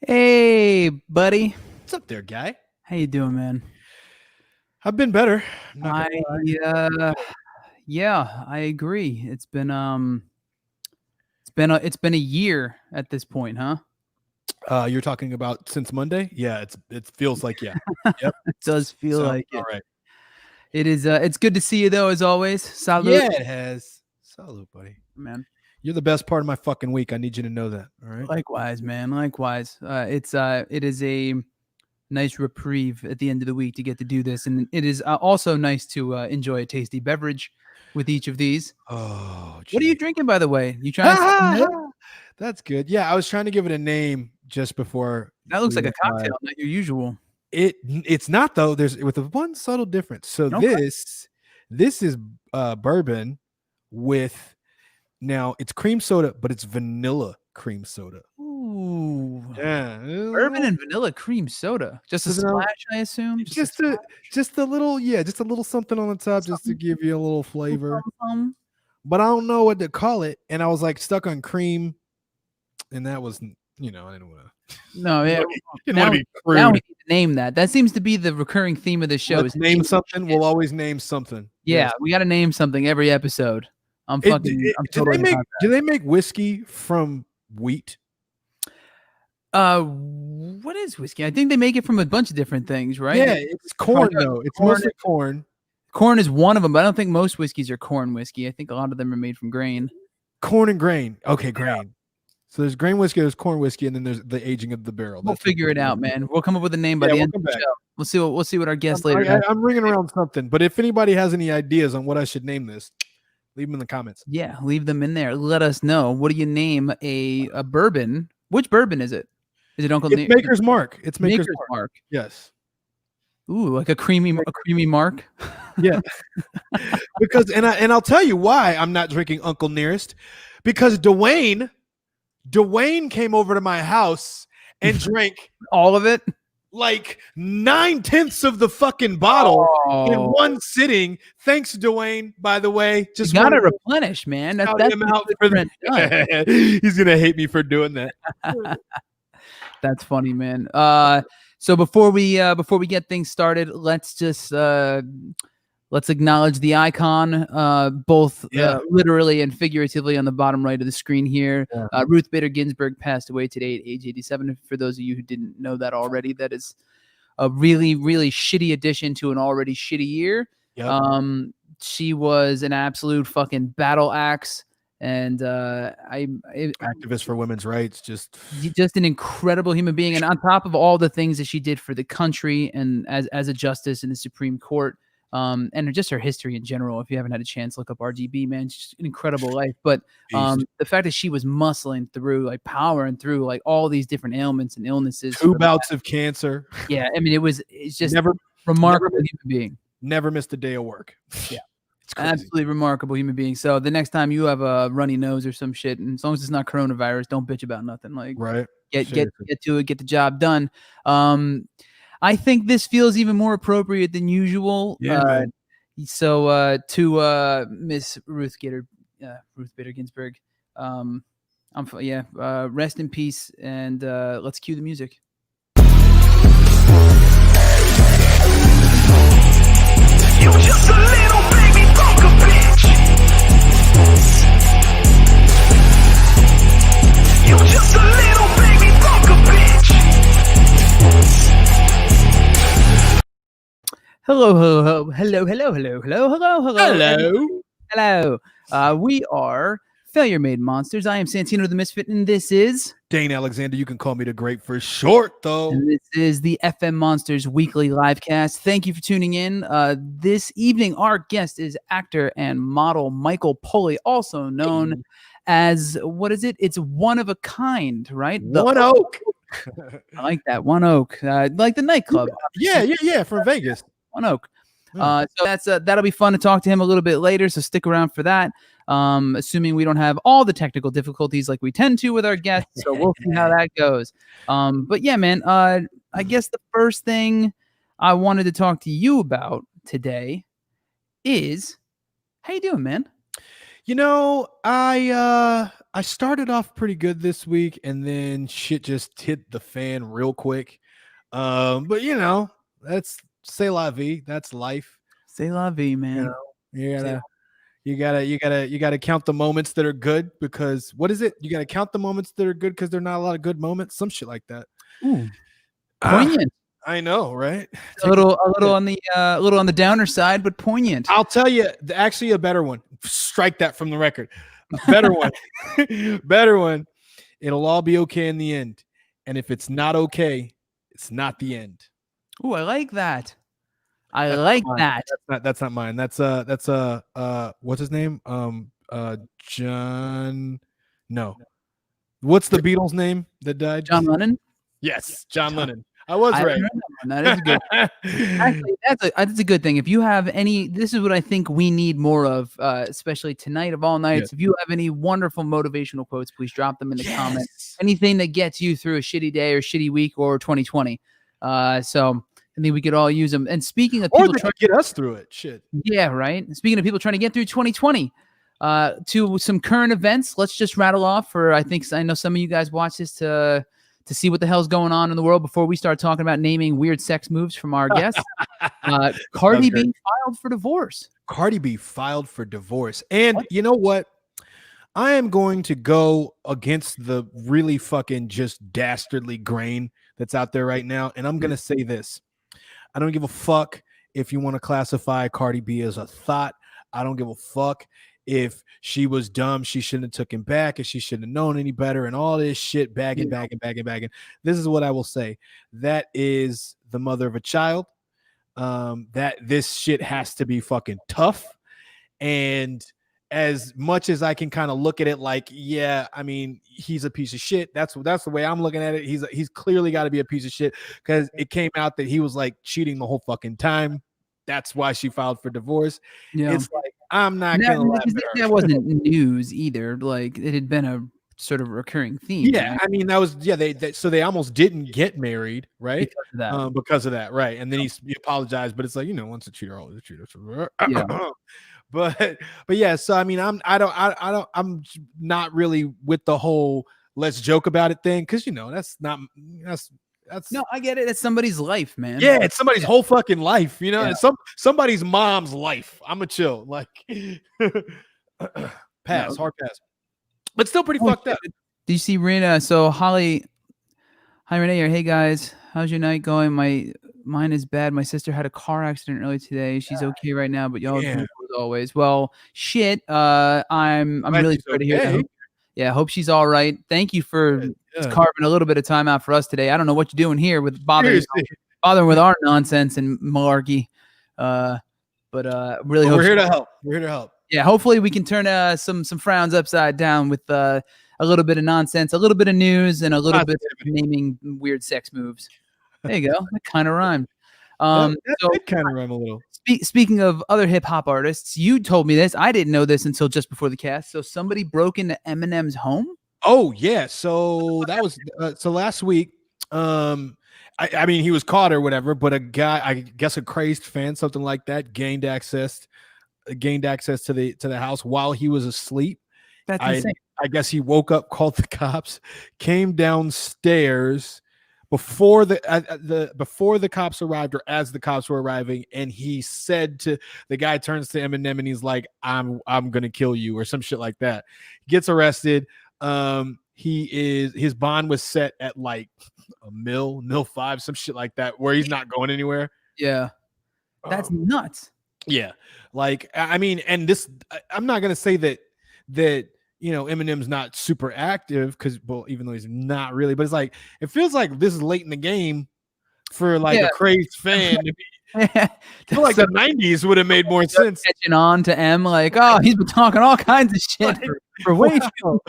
Hey, buddy. What's up there, guy? How you doing, man? I've been better. I'm not I gonna lie. uh yeah, I agree. It's been a year at this point, huh? You're talking about since Monday? Yeah, it feels like yeah. Yep. It does feel Sounds like all it. right. It's good to see you though, as always. Salute, Yeah, it has. Salute, buddy. man. You're the best part of my fucking week. I need you to know that. All right. Likewise, man. Likewise. It is a nice reprieve at the end of the week to get to do this, and it is also nice to enjoy a tasty beverage with each of these. Oh, What are you gee. drinking, by the way? You trying something new? That's good. Yeah, I was trying to give it a name just before That looks we like a went live. cocktail, not your usual. It's not though. There's with a one subtle difference. So Okay. this is bourbon with now it's cream soda, but it's vanilla cream soda. Ooh. Yeah, Bourbon and vanilla cream soda. Just a so now splash, I assume? Just a just a splash? just a little, yeah, just a little something on the top just to Something, give you a little little flavor. something. But I don't know what to call it, and I was like stuck on cream, and that was I didn't want to. No, yeah. Didn't Now want to we be now we crude. need to name that. That seems to be the recurring theme of the show Let's is name naming something. shit. We'll always name something. Yeah, Yes. we gotta name something every episode. I'm totally about Do they make whiskey from wheat? that. What is whiskey? I think they make it from a bunch of different things, right? Yeah, it's corn though. It's corn mostly corn. corn is one of them, but I don't think most whiskeys are corn whiskey. I think a lot of them are made from grain. Corn and grain. Okay, grain. So there's grain whiskey, there's corn whiskey, and then there's the aging of the barrel. We'll That's what figure it out, man. We'll come up with a name by Yeah, the we'll end of come the back. show. We'll see what our guest later has. I'm ringing around something, but if anybody has any ideas on what I should name this, leave them in the comments. Yeah, leave them in there. Let us know. What do you name a bourbon? Which bourbon is it? Is it Uncle It's Nick? Maker's Mark. It's Maker's Mark. Mark. Yes. Ooh, like a creamy Mark. Yeah. Because I'll tell you why I'm not drinking Uncle Nearest. Because Dwayne came over to my house and drank All of it. like 9/10 of the fucking bottle in one sitting. Thanks, Dwayne, by the way. Just gotta replenish, man. That's him out for He's gonna hate me for doing that. That's funny, man. So before we get things started, let's acknowledge the icon, both literally and figuratively on the bottom right of the screen here. Yeah. Ruth Bader Ginsburg passed away today at age 87. For those of you who didn't know that already, that is a really, really shitty addition to an already shitty year. Yep. She was an absolute fucking battle axe. And activist for women's rights, just an incredible human being. And on top of all the things that she did for the country and as a justice in the Supreme Court, and just her history in general, if you haven't had a chance, look up RGB, man. She's an incredible life. But the fact that she was muscling through, like powering through like all these different ailments and illnesses. 2 bouts of cancer. Yeah, I mean, it's just never remarkable human being. Never missed a day of work. Yeah. Absolutely remarkable human being. So the next time you have a runny nose or some shit, and as long as it's not coronavirus, don't bitch about nothing. Like, right? Get to it, get the job done. I think this feels even more appropriate than usual. Yeah. So to Miss Ruth Bader Ginsburg, rest in peace, and let's cue the music. You just a little baby bunker bitch. You just a little baby bunker bitch. Hello. We are Failure Made Monsters. I am Santino the Misfit, and this is Dane Alexander. You can call me the Great for short, though. And this is the FM Monsters weekly livecast. Thank you for tuning in. This evening, our guest is actor and model Michael Pulley, also known as, what is it? It's One of a Kind, right? One Oak. I like that. One Oak. Like the nightclub. Yeah. From Vegas. One Oak. So that'll be fun to talk to him a little bit later. So stick around for that. Assuming we don't have all the technical difficulties like we tend to with our guests. So we'll see how that goes. But yeah, man, I guess the first thing I wanted to talk to you about today is, how you doing, man? You know, I started off pretty good this week, and then shit just hit the fan real quick. But you know, that's c'est la vie. That's life. C'est la vie, You man. know, you gotta count the moments that are good, because what is it? You gotta count the moments that are good because there are not a lot of good moments. Some shit like that. Ooh, Ah, poignant. I know, right? A little on the little on the downer side, but poignant. I'll tell you, actually, a better one. Strike that from the record. Better one. Better one. It'll all be okay in the end. And if it's not okay, it's not the end. Ooh, I like that. I That's like not mine. that. That's not mine. That's what's his name? John. No. What's the Beatles name that died? John Lennon. Yes, John Lennon. I was I right. haven't heard that one. That is a good. Actually, that's a good thing. If you have any, this is what I think we need more of, especially tonight of all nights. Yes. If you have any wonderful motivational quotes, please drop them in the comments. Yes. Anything that gets you through a shitty day or shitty week or 2020. So I think we could all use them. And speaking of Or people that trying, could get us through it. Shit. yeah, right. Speaking of people trying to get through 2020, to some current events, let's just rattle off. I know some of you guys watch this to see what the hell's going on in the world before we start talking about naming weird sex moves from our guests. Cardi B filed for divorce. Cardi B filed for divorce. And you know what? I am going to go against the really fucking just dastardly grain that's out there right now. And I'm going to say this. I don't give a fuck if you want to classify Cardi B as a thought. I don't give a fuck if she was dumb, she shouldn't have took him back, if she shouldn't have known any better, and all this shit bagging. This is what I will say. That is the mother of a child. That this shit has to be fucking tough. And as much as I can kind of look at it like, yeah, I mean, he's a piece of shit. That's the way I'm looking at it. He's clearly got to be a piece of shit, because it came out that he was like cheating the whole fucking time. That's why she filed for divorce. Yeah. It's like, I'm not gonna laugh at her. That wasn't news either. Like, it had been a sort of recurring theme. Yeah, right? I mean, that was they almost didn't get married, right? Because of that. Because of that, right? And then he apologized, but it's like, once a cheater, always a cheater. Yeah. but yeah, so I mean, I'm not really with the whole let's joke about it thing, because that's No, I get it. It's somebody's life, man. yeah, it's somebody's whole fucking life, It's somebody's mom's life. I'm a chill, like pass, hard pass, but still pretty fucked up. Did you see Rena? So hi Renee, or hey guys, how's your night going? Mine is bad. My sister had a car accident earlier today. She's okay right now, but y'all as always. Well, shit. I'm really sorry to hear that. Yeah, hope she's all right. Thank you for carving a little bit of time out for us today. I don't know what you're doing here with bothering with our nonsense and malarkey. But really, we're here to help. We're here to help. Yeah, hopefully we can turn some frowns upside down with a little bit of nonsense, a little bit of news, and a little bit of naming weird sex moves. There you go. That kind of rhymed. That did kind of rhyme a little. Speaking of other hip hop artists, you told me this. I didn't know this until just before the cast. So somebody broke into Eminem's home. Oh yeah. So that was so last week. I mean, he was caught or whatever, but a guy, I guess a crazed fan, something like that, gained access to the house while he was asleep. That's insane. I guess he woke up, called the cops, came downstairs before the cops arrived, or as the cops were arriving, and he said to the guy, turns to Eminem and he's like, I'm gonna kill you, or some shit like that. Gets arrested. His bond was set at like a mil 5, some shit like that, where he's not going anywhere. Yeah, that's nuts. Yeah, like I mean, and this, I'm not gonna say that Eminem's not super active, because, well, even though he's not really, but it's like, it feels like this is late in the game for like a crazed fan to be. I feel like the 90s would have made more sense. Catching on to M, like, oh, he's been talking all kinds of shit for way too long.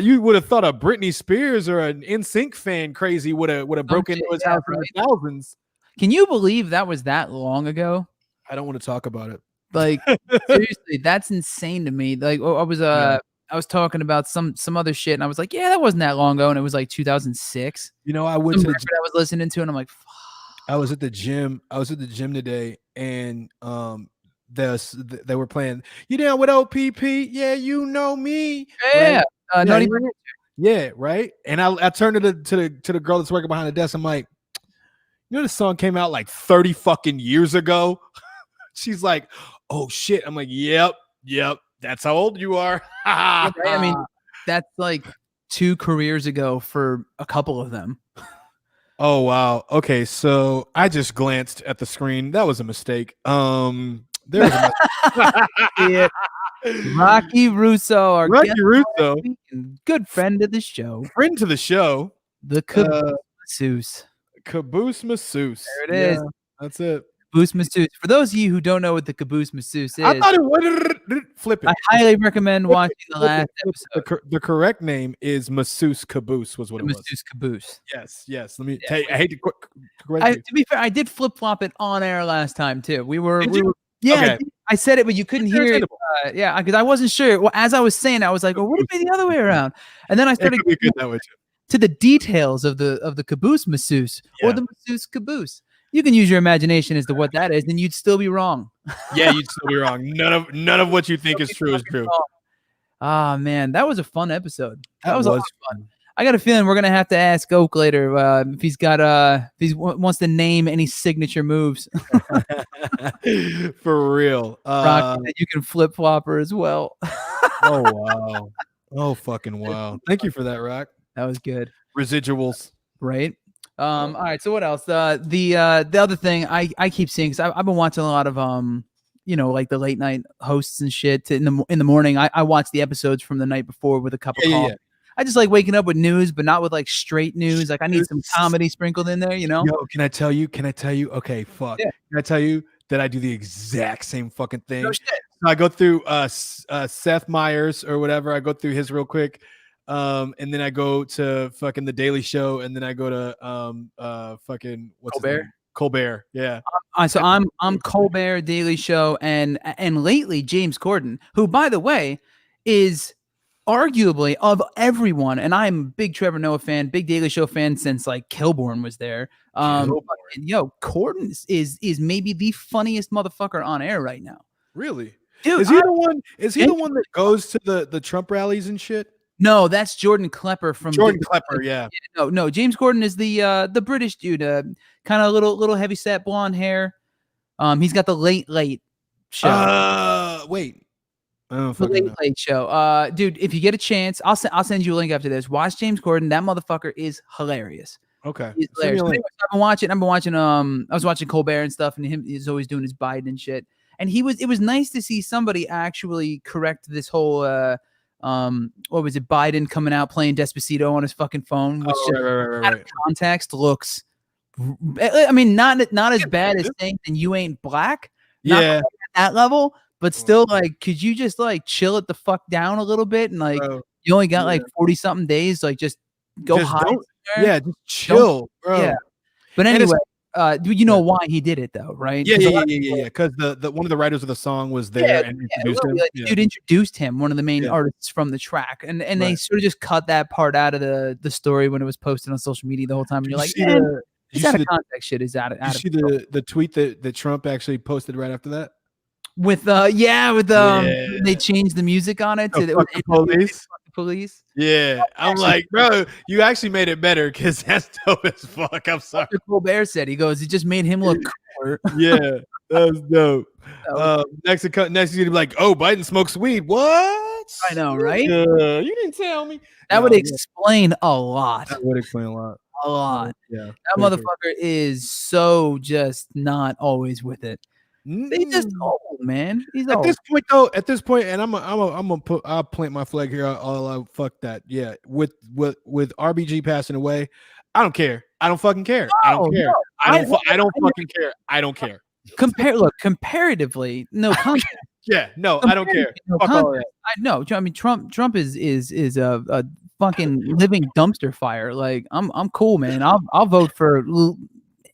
You would have thought a Britney Spears or an NSYNC fan crazy would have broken into his house in the thousands. Can you believe that was that long ago? I don't want to talk about it. Like, seriously, that's insane to me. Like, I was talking about some other shit, and I was like, yeah, that wasn't that long ago, and it was like 2006. I went to I was listening to, and I'm like, fuck. I was at the gym today, and they were playing, you down with OPP? Yeah, you know me. Yeah. Right? Naughty you by know, yeah, right. And I turned to the girl that's working behind the desk. I'm like, you know, this song came out like 30 fucking years ago. She's like, oh shit. I'm like, yep. That's how old you are. Yeah, right? I mean, that's like 2 careers ago for a couple of them. Oh wow. Okay, so I just glanced at the screen. That was a mistake. There was a Yeah. Rocky Russo, our Rocky guest Russo, and good friend of the show, friend to the show, the Caboose. Caboose Masseuse. There it is. That's it. Caboose Masseuse. For those of you who don't know what the Caboose Masseuse is, I thought it would flip it. I highly recommend watching the last episode. The correct name is Masseuse Caboose was what it was. Masseuse Caboose. Yes. Let me tell you, I hate to correct you. To be fair, I did flip flop it on air last time too. We were Okay. I said it, but you couldn't hear it. Yeah, because I wasn't sure. Well, as I was saying, I was like, "Well, would it be the other way around?" And then I started good that way too. to the details of the Caboose Masseuse or the Masseuse Caboose. You can use your imagination as to what that is, and you'd still be wrong. Yeah, you'd still be wrong. None of what you think is true is true. Ah, man, that was a fun episode. That was a lot of fun. I got a feeling we're gonna have to ask Oak later if he's got if he wants to name any signature moves. For real. Rocky, that you can flip flopper as well. Oh wow. Oh fucking wow. Thank you for that, Rock. That was good. Residuals. Right. All right. So what else? The other thing I keep seeing, because I've been watching a lot of you know, like the late night hosts and shit in the morning. I watch the episodes from the night before with a cup of coffee. Yeah. I just like waking up with news, but not with like straight news. Like I need some comedy sprinkled in there, you know? Yo, can I tell you? Okay, fuck. Yeah. Can I tell you that I do the exact same fucking thing? No shit. So I go through Seth Meyers or whatever. I go through his real quick. And then I go to fucking The Daily Show, and then I go to fucking what's Colbert. Yeah. So I'm Colbert, Daily Show, and lately James Corden, who by the way is arguably of everyone, and I'm a big Trevor Noah fan, big Daily Show fan since like Kilborn was there. Yo, Corden is maybe the funniest motherfucker on air right now. Really? Dude, is he the one? Is he the one that goes to the Trump rallies and shit? No, that's Jordan Klepper from Jordan Klepper. Yeah. No. James Corden is the British dude, kind of little heavy set blonde hair. He's got the late show. Wait. The late show. Dude, if you get a chance, I'll send you a link after this. Watch James Corden. That motherfucker is hilarious. Okay. He's hilarious. Anyways, I've been watching. I was watching Colbert and stuff, and he's always doing his Biden and shit. And it was nice to see somebody actually correct this whole what was it? Biden coming out playing Despacito on his fucking phone, which out of context looks. I mean, not as bad as saying "and you ain't black." Not at that level. But still, like, could you just like chill it the fuck down a little bit? And like, you only got like 40 something days. Like, just go high. Yeah, just chill, bro. Yeah. But anyway, you know why he did it though, right? Yeah. Because the one of the writers of the song was there and introduced him. Like, dude introduced him, one of the main artists from the track, and they sort of just cut that part out of the story when it was posted on social media the whole time. And you're like, it's out of context. Shit is out of. You see the tweet that Trump actually posted right after that. With they changed the music on it to the police. Police. Yeah, I'm like, bro, you actually made it better because that's dope as fuck. I'm sorry. Colbert said it just made him look cooler. Yeah, that was dope. Next you're gonna be like, oh, Biden smokes weed. What? I know, right? You didn't tell me. That would explain a lot. That would explain a lot. A lot. Yeah, that motherfucker is so just not always with it. He's just old, man. He's old. At this point, and I'll plant my flag here. I'll fuck that. Yeah, with RBG passing away, I don't care. I don't fucking care. I don't care. I don't fucking care. I don't care. Comparatively, no context. Yeah, no, I don't care. Fuck all that. I mean, Trump is a fucking living dumpster fire. Like, I'm cool, man. I'll vote for.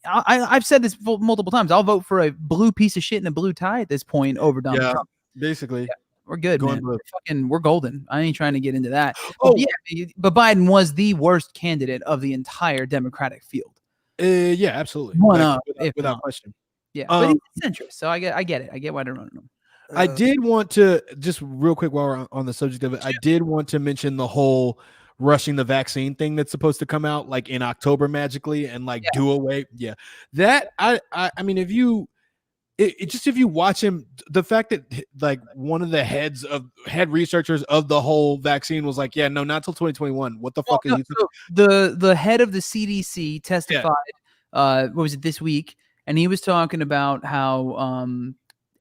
I've said this multiple times. I'll vote for a blue piece of shit in a blue tie at this point over Donald Trump. Basically. Yeah, we're good, man. We're golden. I ain't trying to get into that. But Biden was the worst candidate of the entire Democratic field. Yeah, absolutely. Without question. Yeah, but he's a centrist, so I get it. I get why they're running him. I did want to just real quick while we're on the subject of it. I did want to mention the whole rushing the vaccine thing that's supposed to come out like in October magically and like do away. Yeah, that I mean, if you if you watch him, the fact that like one of the head researchers of the whole vaccine was like, yeah, no, not till 2021. What the fuck are you? So the head of the CDC testified. What was it this week? And he was talking about how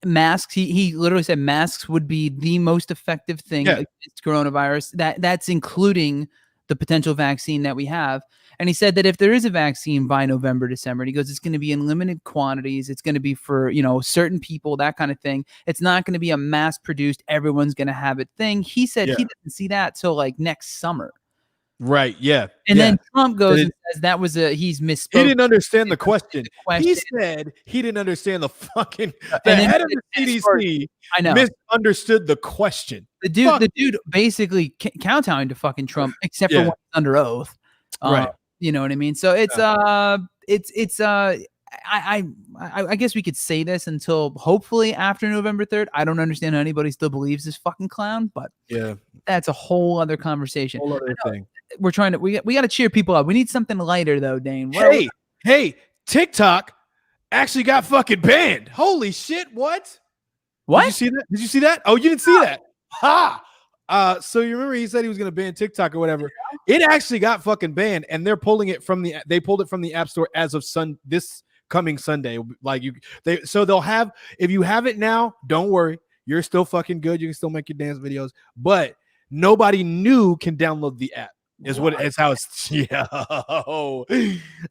masks. He literally said masks would be the most effective thing against coronavirus. That's including the potential vaccine that we have. And he said that if there is a vaccine by November, December, and he goes, it's going to be in limited quantities. It's going to be for, certain people, that kind of thing. It's not going to be a mass produced, everyone's going to have it thing. He said he didn't see that till like next summer. Right. Yeah. And then Trump goes and says that was he's misspoke. He didn't understand the question. He said he didn't understand the fucking the head of the CDC. I know, misunderstood the question. The dude basically kowtowing to fucking Trump, except for when he's under oath. Right. You know what I mean? So it's I guess we could say this until hopefully after November 3rd. I don't understand how anybody still believes this fucking clown, but that's a whole other conversation. Whole other thing. We're trying to we got to cheer people up. We need something lighter though, Dane. Hey, TikTok actually got fucking banned. Holy shit! What? What? Did you see that? Did you see that? Oh, you didn't see that? Ha! So you remember he said he was going to ban TikTok or whatever. It actually got fucking banned, and they're pulling it from they pulled it from the App Store as of this coming Sunday. Like they'll have, if you have it now, don't worry, you're still fucking good. You can still make your dance videos, but nobody new can download the app. It's how it's. Yeah,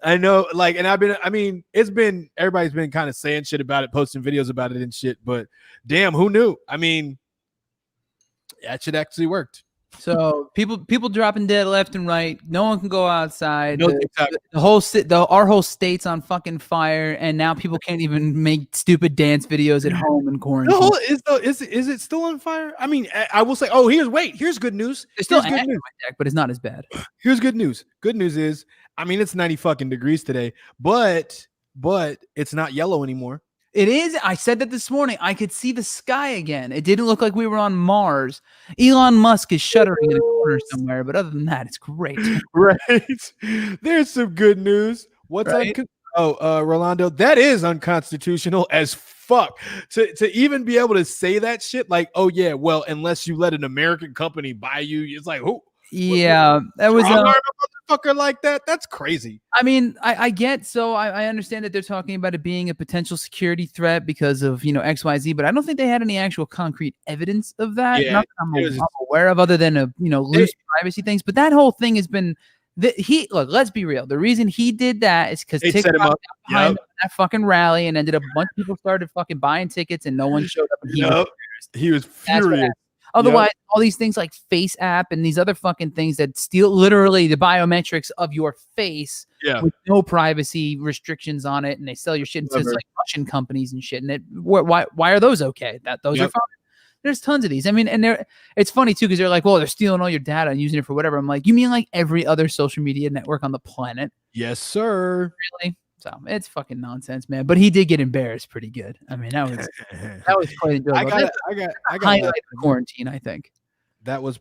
I know. Like, and everybody's been kind of saying shit about it, posting videos about it and shit. But damn, who knew? I mean, that shit actually worked. So people dropping dead left and right. No one can go outside. No, our whole state's on fucking fire, and now people can't even make stupid dance videos at home in quarantine. Is it still on fire? I mean, I will say. Oh, here's good news. It's still good news, but it's not as bad. Here's good news. Good news is, I mean, it's 90 fucking degrees today, but it's not yellow anymore. It is. I said that this morning. I could see the sky again. It didn't look like we were on Mars. Elon Musk is shuddering in a corner somewhere, but other than that, it's great. Right. There's some good news. What's right? Rolando, that is unconstitutional as fuck. To even be able to say that shit, like, oh yeah, well, unless you let an American company buy you, it's like, who? Yeah, that was a motherfucker like that. That's crazy. I mean, I get, so I understand that they're talking about it being a potential security threat because of XYZ, but I don't think they had any actual concrete evidence of that. Yeah, Not that I'm aware of, other than loose privacy things. But that whole thing has been look. Let's be real. The reason he did that is because TikTok got behind that fucking rally, and ended up a bunch of people started fucking buying tickets, and no one showed up. And he was furious. Otherwise, all these things like Face App and these other fucking things that steal literally the biometrics of your face with no privacy restrictions on it, and they sell your shit to like Russian companies and shit. And why are those okay? Those are fine. There's tons of these. I mean, and it's funny too because they're like, well, they're stealing all your data and using it for whatever. I'm like, you mean like every other social media network on the planet? Yes, sir. Really? So it's fucking nonsense, man. But he did get embarrassed pretty good. I mean, that was quite enjoyable. I got highlight of quarantine, I think. That was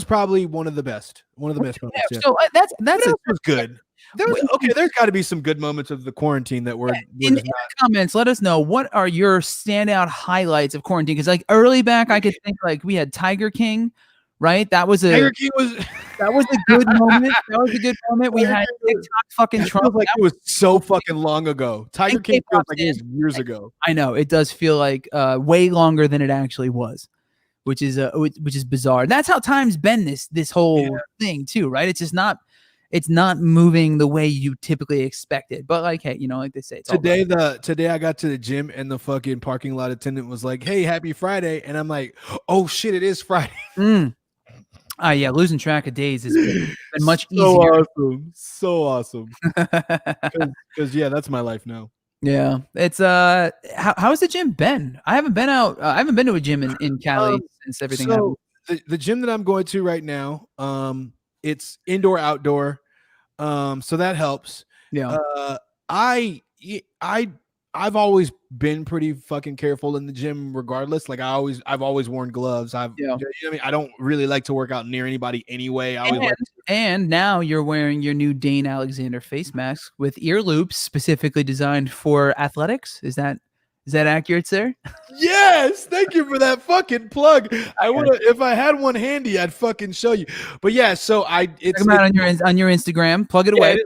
probably one of the best. One of the best moments. Yeah. So that was good. There's got to be some good moments of the quarantine that were in the comments. Let us know, what are your standout highlights of quarantine? Because like early back, I could think like we had Tiger King. Right, that was a good moment. That was a good moment. We had TikTok fucking Trump. Feels like it was so fucking long ago. Tiger King feels like it was years ago. I know it does feel like way longer than it actually was, which is bizarre. That's how time's been this whole thing too, right? It's just not. It's not moving the way you typically expect it. But like, hey, like they say, today I got to the gym and the fucking parking lot attendant was like, "Hey, happy Friday," and I'm like, "Oh shit, it is Friday." Yeah, losing track of days has been much easier. So awesome. Because that's my life now. Yeah, it's how's the gym been? I haven't been out. I haven't been to a gym in Cali since everything happened. The gym that I'm going to right now, it's indoor outdoor, so that helps. Yeah. I I've always been pretty fucking careful in the gym, regardless. Like I've always worn gloves. You know what I mean? I don't really like to work out near anybody anyway. I always And now you're wearing your new Dane Alexander face mask with ear loops specifically designed for athletics. Is that accurate, sir? Yes, thank you for that fucking plug. I would have, if I had one handy, I'd fucking show you. But yeah, so it's on your Instagram. Plug it away. It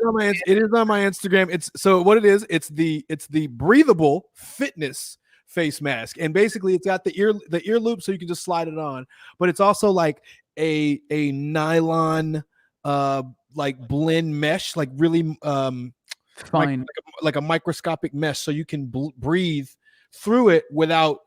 is on my Instagram. It's so what it is. It's the breathable fitness face mask, and basically it's got the ear loop, so you can just slide it on. But it's also like a nylon like blend mesh, like really fine, like a microscopic mesh, so you can breathe through it without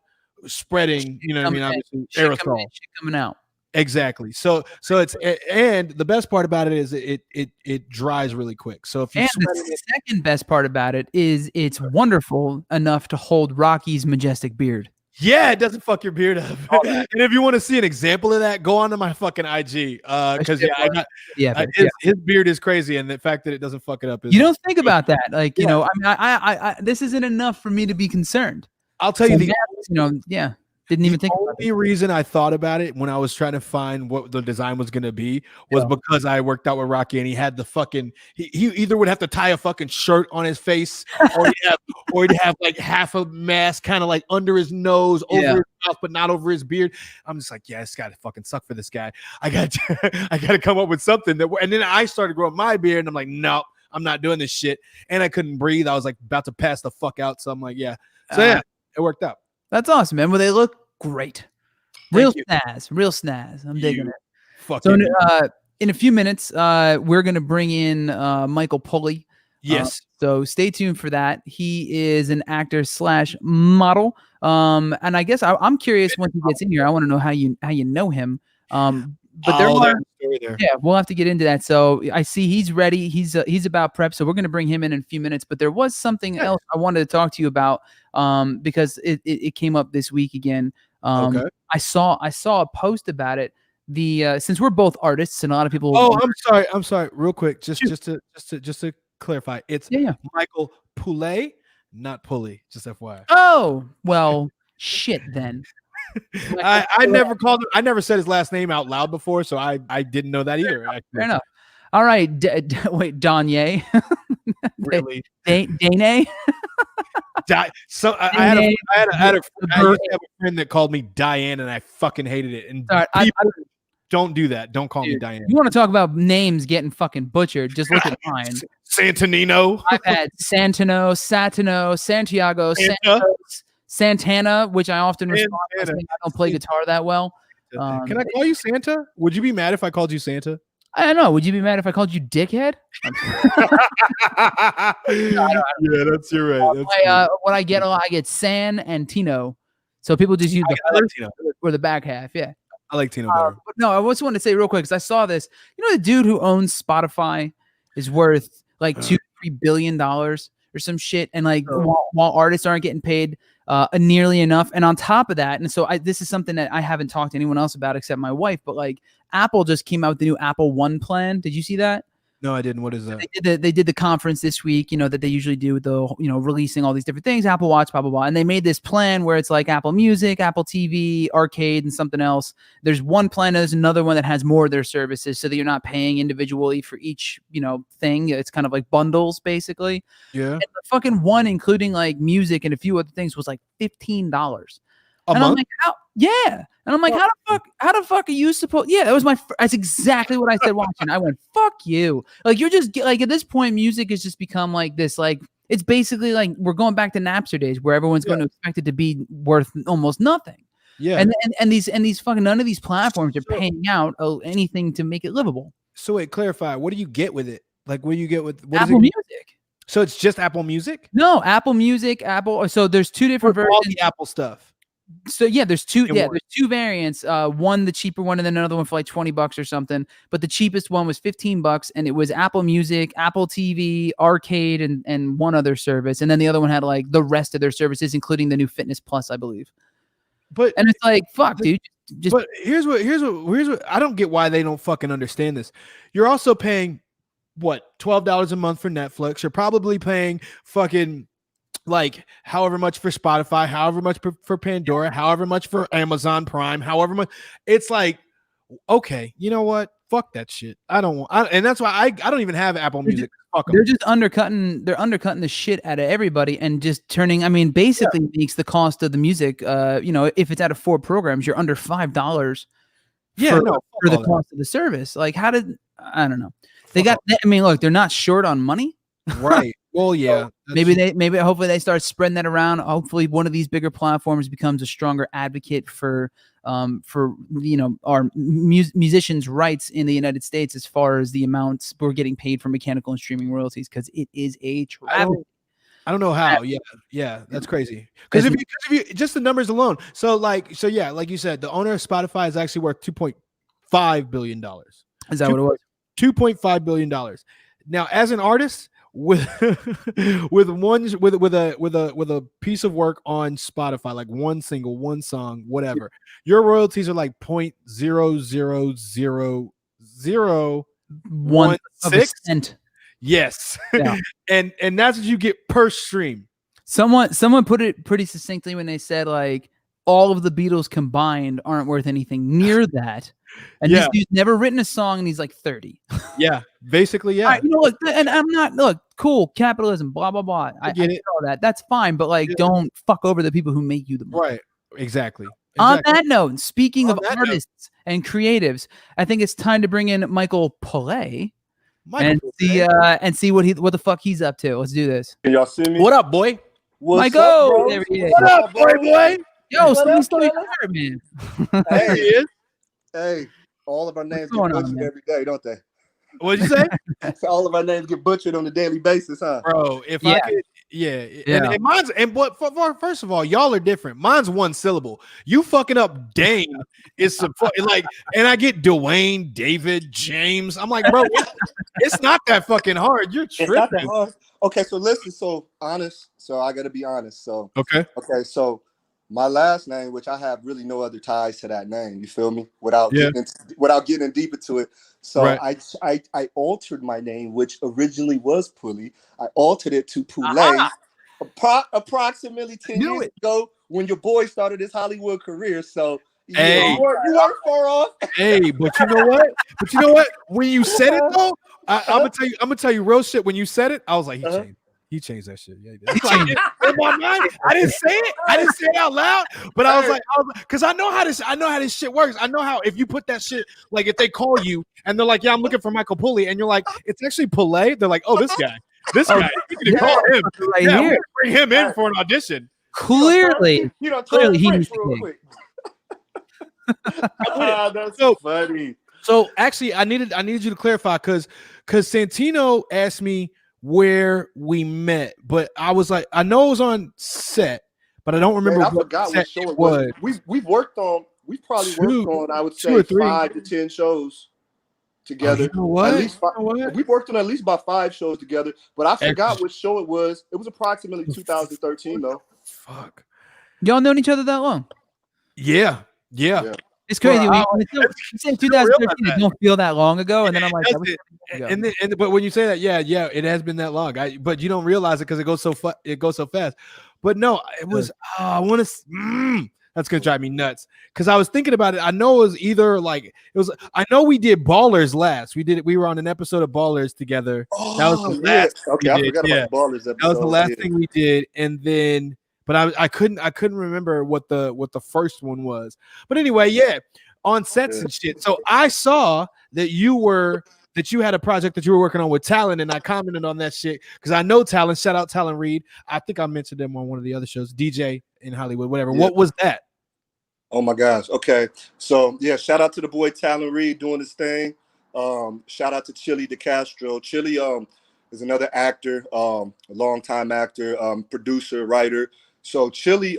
spreading, you know what I mean? Obviously, aerosol coming out. Exactly. So it's, and the best part about it is it dries really quick. So if you the second best part about it is it's wonderful enough to hold Rocky's majestic beard. Yeah, it doesn't fuck your beard up. And if you want to see an example of that, go onto my fucking IG. Because his beard is crazy, and the fact that it doesn't fuck it up is. You don't think about that, like you know. I mean, I this isn't enough for me to be concerned. I'll tell you didn't even think about it. The only reason I thought about it when I was trying to find what the design was going to be was because I worked out with Rocky, and he had the fucking he either would have to tie a fucking shirt on his face, or he'd have like half a mask kind of like under his nose, over his mouth, but not over his beard. I'm just like, yeah, it's got to fucking suck for this guy. I got to come up with something that. And then I started growing my beard, and I'm like, no, I'm not doing this shit. And I couldn't breathe. I was like about to pass the fuck out. So I'm like, yeah. So yeah, it worked out. That's awesome, man. Well, they look great. Real snaz. I'm digging it. So in a few minutes, we're going to bring in Michael Pulley. Yes. So stay tuned for that. He is an actor / model. And I guess I'm curious once he gets in here, I want to know how you know him. But we'll have to get into that. So I see he's ready. He's about prep. So we're going to bring him in a few minutes. But there was something else I wanted to talk to you about because it came up this week again. I saw a post about it. Since we're both artists and a lot of people. Oh, I'm sorry. Real quick, just to clarify, it's Michael Pulley, not Pulley. Just FYI. Oh well, shit then. I never said his last name out loud before, so I didn't know that either. Fair enough. All right, wait, Danye. Really? Dane? So I had a friend that called me Diane, and I fucking hated it. And don't do that. Don't call me Diane. You want to talk about names getting fucking butchered? Just look at mine. Santanino. I've had Santino, Satino, Santiago, Santos, Santana, which I often respond to. I don't play guitar that well. Can I call you Santa? Would you be mad if I called you Santa? I don't know. Would you be mad if I called you dickhead? Yeah, that's you're right. What I get a lot, I get San and Tino. So people just use the first or the back half. Yeah. I like Tino better. But no, I just wanted to say real quick because I saw this. You know, the dude who owns Spotify is worth like $2-3 billion or some shit, and like while artists aren't getting paid nearly enough, and on top of that, and so this is something that I haven't talked to anyone else about except my wife, but like Apple just came out with the new Apple One plan. Did you see that? No, I didn't. What is that? They did the conference this week, you know, that they usually do with the, you know, releasing all these different things, Apple Watch, blah, blah, blah. And they made this plan where it's like Apple Music, Apple TV, Arcade, and something else. There's one plan, there's another one that has more of their services so that you're not paying individually for each, you know, thing. It's kind of like bundles, basically. Yeah. And the fucking one, including like music and a few other things, was like $15. A month? I'm like, how? Yeah. And I'm like, how the fuck are you supposed? Yeah, that was that's exactly what I said watching. I went, fuck you. Like, you're just like, at this point, music has just become like this, like, it's basically like we're going back to Napster days where everyone's going to expect it to be worth almost nothing. Yeah. And these fucking, none of these platforms are paying out anything to make it livable. So wait, clarify. What do you get with it? Like, what do you get with Apple Music? So it's just Apple Music? No, Apple Music, Apple. So there's two different versions. All the Apple stuff. So yeah, there's two variants. One, the cheaper one, and then another one for like $20 or something. But the cheapest one was $15, and it was Apple Music, Apple TV, Arcade, and one other service. And then the other one had like the rest of their services, including the new Fitness Plus, I believe. And it's like, fuck, dude. But here's what I don't get why they don't fucking understand this. You're also paying what, $12 a month for Netflix. You're probably paying fucking like however much for Spotify, however much for Pandora, however much for Amazon Prime, however much. It's like, okay, you know what? Fuck that shit. I don't want, and that's why I don't even have Apple Music. Fuck 'em. They're just undercutting. They're undercutting the shit out of everybody and just turning. I mean, basically makes the cost of the music. You know, if it's out of 4 programs, you're under $5. Yeah, for, no, for the all that. cost of the service. Like, how did I don't know? They got. I mean, look, they're not short on money. Right. Well, yeah. Maybe hopefully they start spreading that around. Hopefully one of these bigger platforms becomes a stronger advocate for you know, our musicians' rights in the United States as far as the amounts we're getting paid for mechanical and streaming royalties, because it is a travesty. I don't know how. Yeah, that's crazy. Because if you just the numbers alone, like you said, the owner of Spotify is actually worth $2.5 billion. Is that what it was? $2.5 billion. Now, as an artist with with a piece of work on Spotify, like one single, one song, whatever, your royalties are like 0.00001 Yes. Yeah. and that's what you get per stream. Someone put it pretty succinctly when they said, like, all of the Beatles combined aren't worth anything near that. And this dude's never written a song and he's like 30. Yeah, basically, yeah. Right, you know, look, and I'm not, look, cool, capitalism, blah, blah, blah. I get all that. That's fine, but like, don't fuck over the people who make you the money. Right, exactly. On that note, speaking of artists and creatives, I think it's time to bring in Michael Pulley and see what the fuck he's up to. Let's do this. Can y'all see me? What up, boy? What's Michael, up, there he is. What up, boy? Yo, somebody's still here, man. Hey, he is. Hey, all of our names What's get going on, butchered every day, don't they? What'd you say? All of our names get butchered on a daily basis, huh? Bro, if I could, and mine's, and but first of all, y'all are different. Mine's one syllable. You fucking up Dane is like, and I get Dwayne, David, James. I'm like, bro, it's not that fucking hard. You're tripping. It's not that hard. Okay, so listen, so honest. So I gotta be honest. So okay, so my last name, which I have really no other ties to that name, you feel me? Without getting deep into it. So I altered my name, which originally was Pulley. I altered it to Pulley approximately 10 years ago when your boy started his Hollywood career. So you weren't far off. Hey, but you know what? When you said it though, I'm gonna tell you real shit. When you said it, I was like, he changed that shit. Yeah, he changed it. In my mind, I didn't say it. I didn't say it out loud, but I was like, because I know how this shit works. I know how if you put that shit, like if they call you and they're like, yeah, I'm looking for Michael Pulley, and you're like, it's actually Pulley. They're like, oh, this guy. You need to call him. We'll bring him in for an audition. Clearly, he needs to quick. That's so funny. So actually, I needed you to clarify because Santino asked me where we met, but I was like, I know it was on set, but I don't remember. I forgot what show it was. We've probably worked on, I would say, 5 to 10 shows together. You know what? At least we've worked on at least about 5 shows together, but I forgot what show it was. It was approximately 2013 though. Fuck. Y'all known each other that long? Yeah. It's crazy. You say 2013, it don't feel that long ago, and then I'm like, but when you say that, yeah, it has been that long. But you don't realize it because it goes so fast. But no, it was. I want to. That's gonna drive me nuts because I was thinking about it. I know it was either like it was. I know we did Ballers last. We were on an episode of Ballers together. That was the last. Okay, I forgot about the Ballers episode. That was the last thing we did, and then. But I couldn't remember what the first one was. But anyway, on sets and shit. So I saw that you had a project that you were working on with Talon, and I commented on that shit because I know Talon. Shout out Talon Reed. I think I mentioned him on one of the other shows, DJ in Hollywood, whatever. What was that? Oh my gosh. Okay. So shout out to the boy Talon Reed doing his thing. Shout out to Chili DeCastro. Chili is another actor, a longtime actor, producer, writer. So Chili,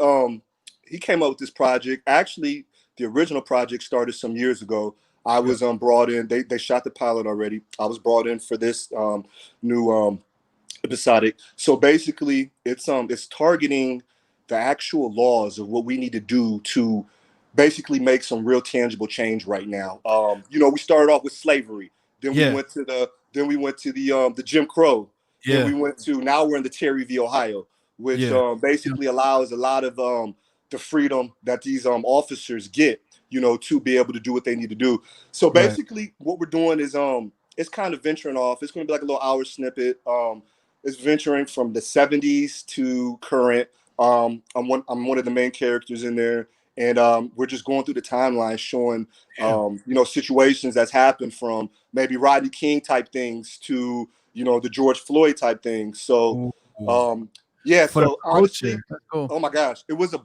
he came up with this project. Actually, the original project started some years ago. I was brought in. They shot the pilot already. I was brought in for this new episodic. So basically, it's targeting the actual laws of what we need to do to basically make some real tangible change right now. We started off with slavery. Then we went to the Jim Crow. Yeah. Then we went to now we're in the Terry v. Ohio. which Yeah. basically allows a lot of the freedom that these officers get, to be able to do what they need to do. So Right. basically, what we're doing is it's kind of venturing off. It's going to be like a little hour snippet. It's venturing from the 70s to current. I'm one of the main characters in there, and we're just going through the timeline, showing situations that's happened from maybe Rodney King type things to the George Floyd type things. So yeah. For the So honestly, culture. That's cool. oh my gosh, it was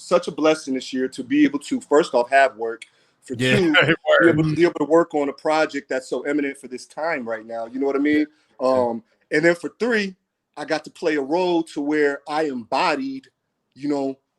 such a blessing this year to be able to first off have work, for Yeah. two, Word. be able to work on a project that's so eminent for this time right now. You know what I mean? And then for three, I got to play a role to where I embodied,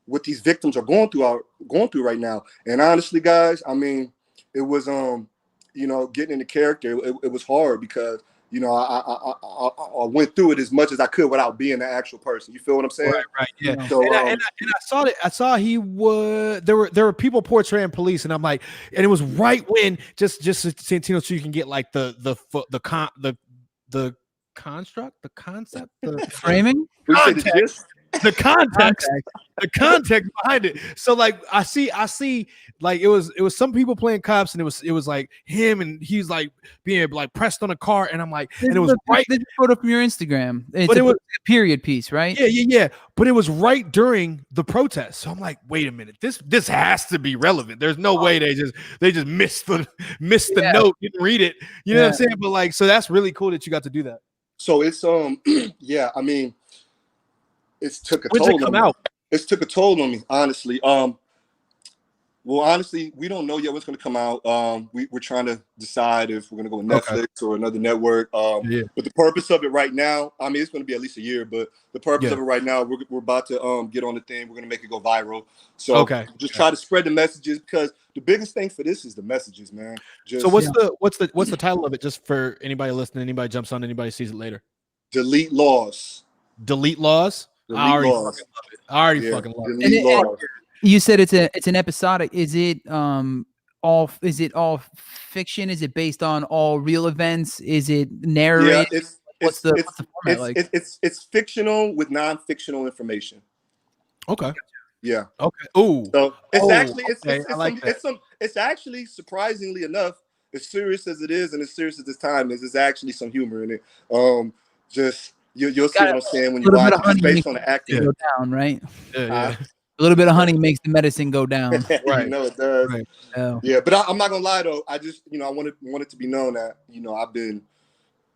what these victims are going through right now. And honestly, guys, I mean, it was getting into character. It was hard because I went through it as much as I could without being the actual person. You feel what I'm saying? Right. Yeah. So And I saw it. I saw he was there were people portraying police, and I'm like, and it was right when just Santino, so you can get like the construct, the concept, the Framing? we say the context. gist. The context behind it. So like I see like it was some people playing cops, and it was like him, and he's like being like pressed on a car, and I'm like, and it was right. They just put up from your Instagram. But it was a period piece, right? Yeah. But it was right during the protest. So I'm like, wait a minute, this has to be relevant. There's no way they just missed the note, didn't read it. You know what I'm saying? But like, so that's really cool that you got to do that. So it's yeah, I mean, it's took a When's toll it come on me. out? It's took a toll on me, honestly. Well, honestly, we don't know yet what's going to come out. We're trying to decide if we're going to go with Netflix or another network. But the purpose of it right now, I mean, it's going to be at least a year. But the purpose of it right now, we're about to get on the thing. We're going to make it go viral. So just try to spread the messages, because the biggest thing for this is the messages, man. So what's the title of it? Just for anybody listening, anybody jumps on, anybody sees it later. Delete Laws. Delete Laws. I already fucking love it. Delete Laws. You said it's an episodic. Is it all fiction? Is it based on all real events? Is it narrated? Yeah, what's the format like? It's fictional with non-fictional information. Okay. Yeah. Okay. Ooh. So it's it's actually, surprisingly enough, as serious as it is and as serious as this time is, there's actually some humor in it. Just you'll see what I'm saying when you watch it. It's based on the acting. Go down, right? Yeah. A little bit of honey makes the medicine go down. Right. It does. Right. Yeah, but I'm not gonna lie though. I just I want it to be known that I've been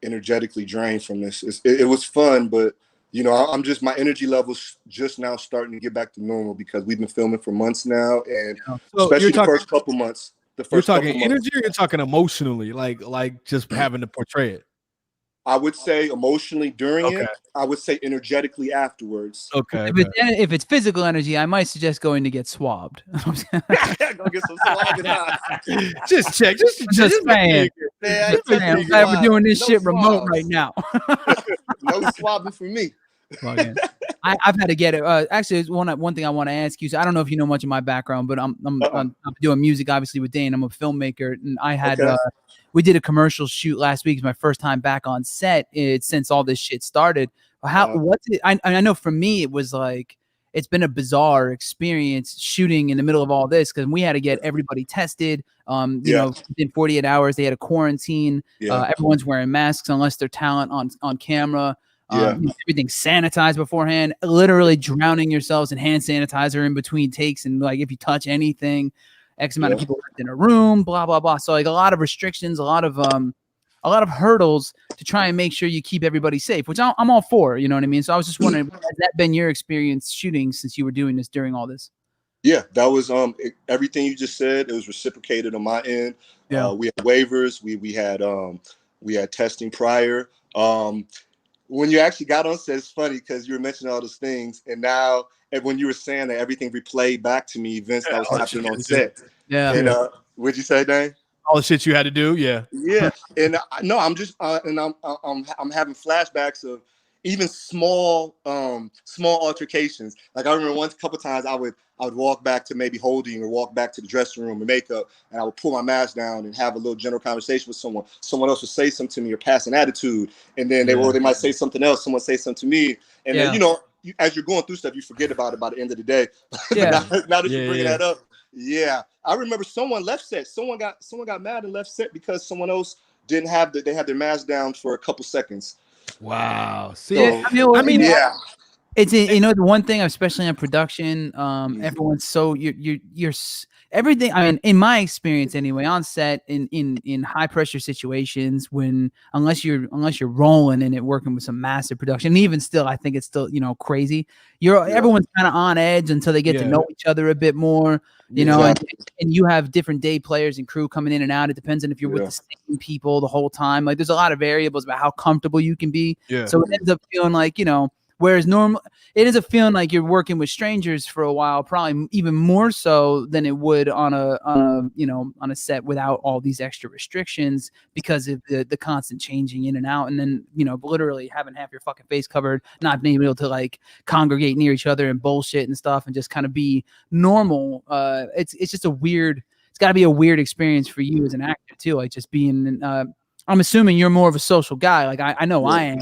energetically drained from this. It was fun, but I'm just, my energy levels just now starting to get back to normal, because we've been filming for months now, and especially the first couple months. You're talking energy, or you're talking emotionally, like just having to portray it? I would say emotionally during it. I would say energetically afterwards. Okay. If it's physical energy, I might suggest going to get swabbed. Go get some swabbing. Just check. Just saying. I'm glad we're doing this shit remote right now. No swabbing for me. I've had to get it. Actually, it's one thing I want to ask you. So I don't know if you know much of my background, but I'm doing music, obviously, with Dane. I'm a filmmaker, and I had we did a commercial shoot last week. It's my first time back on set since all this shit started. What's it? I know for me, it was like, it's been a bizarre experience shooting in the middle of all this, because we had to get everybody tested. Within 48 hours, they had a quarantine. Everyone's wearing masks unless they're talent on camera. Everything sanitized beforehand, literally drowning yourselves in hand sanitizer in between takes, and like if you touch anything, X amount of people in a room, blah blah blah. So like a lot of restrictions, a lot of hurdles to try and make sure you keep everybody safe, which I'm all for. You know what I mean? So I was just wondering, has that been your experience shooting since you were doing this during all this? Yeah, that was everything you just said. It was reciprocated on my end. We had waivers. We had testing prior. When you actually got on set, it's funny because you were mentioning all those things, and now, and when you were saying that, everything replayed back to me events that was happening on set. Yeah. And what'd you say, Dane? All the shit you had to do. Yeah. Yeah. And no, I'm just and I'm having flashbacks of even small altercations. Like I remember a couple times I would walk back to maybe holding or walk back to the dressing room and makeup, and I would pull my mask down and have a little general conversation with someone. Someone else would say something to me or pass an attitude, and then they might say something else. Someone say something to me, and then as you're going through stuff, you forget about it by the end of the day. Yeah. But now that you bring that up, I remember someone left set. Someone got mad and left set because someone else didn't have they had their mask down for a couple seconds. Wow. See, So, it's the one thing, especially on production, everyone's so you're everything. I mean, in my experience anyway, on set in high pressure situations, when unless you're rolling in it, working with some massive production, and even still, I think it's still crazy. Everyone's kind of on edge until they get to know each other a bit more. And you have different day players and crew coming in and out. It depends on if you're with the same people the whole time. Like there's a lot of variables about how comfortable you can be. Yeah. So it ends up feeling like whereas it ends up feeling like you're working with strangers for a while, probably even more so than it would on a set without all these extra restrictions because of the constant changing in and out, and then literally having half your fucking face covered, not being able to like congregate near each other and bullshit and stuff, and just kind of be normal. It's just a weird. It's got to be a weird experience for you as an actor too, like just being. I'm assuming you're more of a social guy. Like I know I am.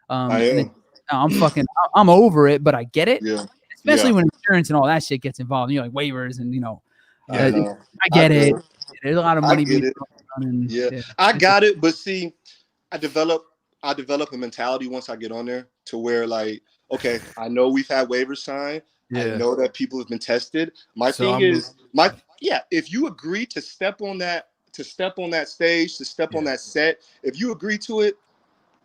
I am. I'm over it, but I get it. Yeah. Especially when insurance and all that shit gets involved. Like waivers and I get it. There's a lot of money being I got it, but see, I develop a mentality once I get on there to where like, okay, I know we've had waivers signed. I know that people have been tested. If you agree to step on that stage, to step on that set, if you agree to it,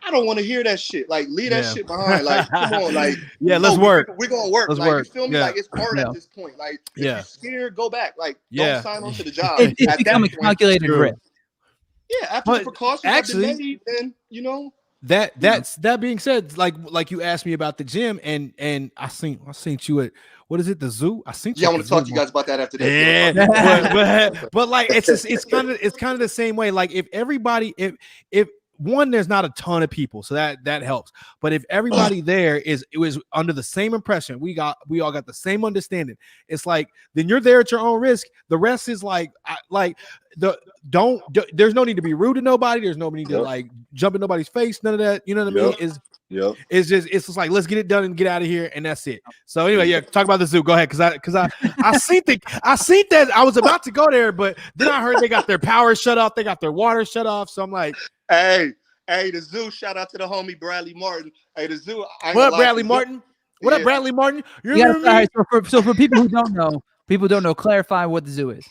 I don't want to hear that shit. Like, leave that shit behind. Like, come on. Like, let's work. We're going to work. Let's like, work. You feel me? Like, it's hard at this point. Like, if you're scared, go back. Like, don't sign on to the job. It's become a calculated risk. Yeah, after the precautions have been made, then, That being said, like you asked me about the gym, and I seen you at, what is it, the zoo? I want to talk to you guys about that after that. Yeah, but like it's kind of the same way. Like if everybody, if one, there's not a ton of people, so that helps. But if everybody there was under the same impression, we all got the same understanding. It's like then you're there at your own risk. The rest is there's no need to be rude to nobody. There's no need to like jump in nobody's face. None of that. You know what I mean? It's just like let's get it done and get out of here, and that's it. So anyway, talk about the zoo. Go ahead, because I seen that I was about to go there, but then I heard they got their power shut off, they got their water shut off. So I'm like, hey, the zoo. Shout out to the homie Bradley Martin. Hey, the zoo. What up, Bradley Martin? What up, Bradley Martin? So for people who don't know, clarify what the zoo is.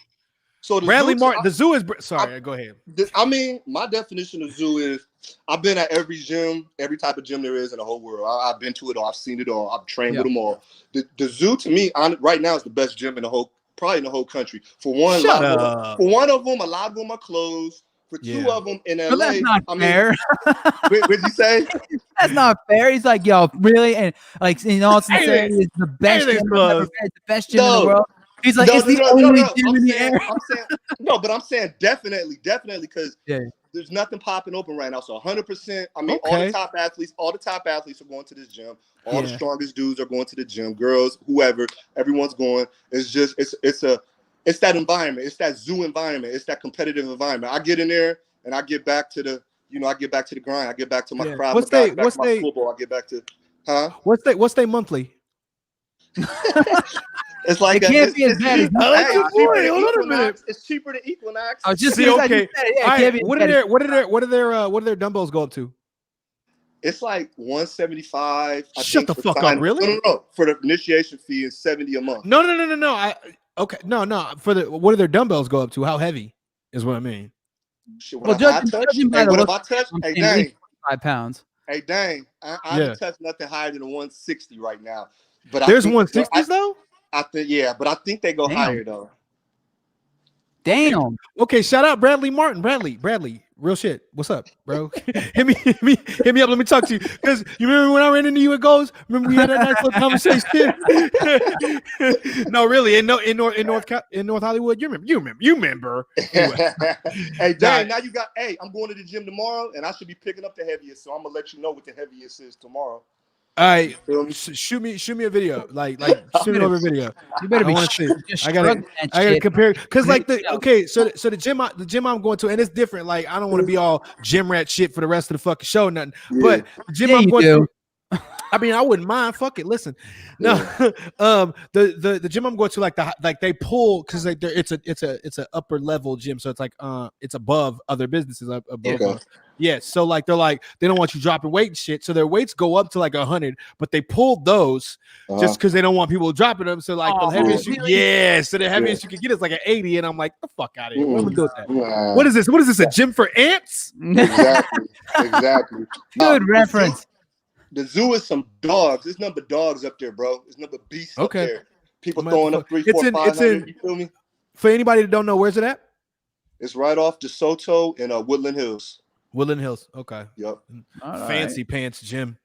So Bradley Martin, the zoo is. Sorry, go ahead. I mean, my definition of zoo is I've been at every gym, every type of gym there is in the whole world. I've been to it all. I've seen it all. I've trained with them all. The zoo to me, right now, is the best gym in the whole country. For one, for one of them, a lot of them are closed. For two of them in LA, that's not fair. What'd you say? That's not fair. He's like, yo, really? And like, all sincerity, it's the best gym the best gym in the world. He's like, it's the only gym in the area. But I'm saying definitely, because there's nothing popping open right now. So 100%. I mean, all the top athletes are going to this gym. All the strongest dudes are going to the gym. Girls, whoever, everyone's going. It's just it's that environment. It's that zoo environment. It's that competitive environment. I get in there and I get back to the grind. I get back to my craft. What's my football. I get back to What's they monthly? It's like it can't be as bad as it's cheaper than Equinox. I was just okay. What do their dumbbells go up to? It's like $175. Shut the fuck up, really? No. For the initiation fee is $70 a month. No. No. What do their dumbbells go up to? How heavy is what I mean? Shit, what if I touch? Hey, dang. 5 pounds. Hey, dang. I haven't touched nothing higher than a 160 right now. But there's 160s though? I think, but I think they go higher though. Damn. Okay, shout out Bradley Martin. Bradley, real shit. What's up, bro? hit me up. Let me talk to you. Because you remember when I ran into you at Goals? Remember we had that nice little conversation? No, really. In North Hollywood, you remember. Anyway. Hey, Dang, now you got. Hey, I'm going to the gym tomorrow, and I should be picking up the heaviest. So I'm gonna let you know what the heaviest is tomorrow. All right, shoot me a video. Like shoot me over a video. You better I be. want to see. I gotta shit. compare because like so the gym I'm going to, and it's different. Like I don't want to be all gym rat shit for the rest of the fucking show, nothing. Yeah. But the gym I'm going to. I mean, I wouldn't mind. Fuck it. Listen, no, the gym I'm going to, like they pull because like it's a upper level gym, so it's like it's above other businesses above. Yeah, so like they don't want you dropping weight and shit, so their weights go up to like 100, but they pulled those just because they don't want people dropping them. So like the heaviest, so the heaviest you can get is like an 80, and I'm like, the fuck out of here. What am I doing with that? What is this? What is this? A gym for ants? Exactly. Good reference. The zoo is some dogs. There's number dogs up there, bro. There's number beasts up there. People throwing up 3, 4, 500. You feel me? For anybody that don't know, where's it at? It's right off DeSoto in Woodland Hills. Woodland Hills. Okay. Yep. Fancy pants gym.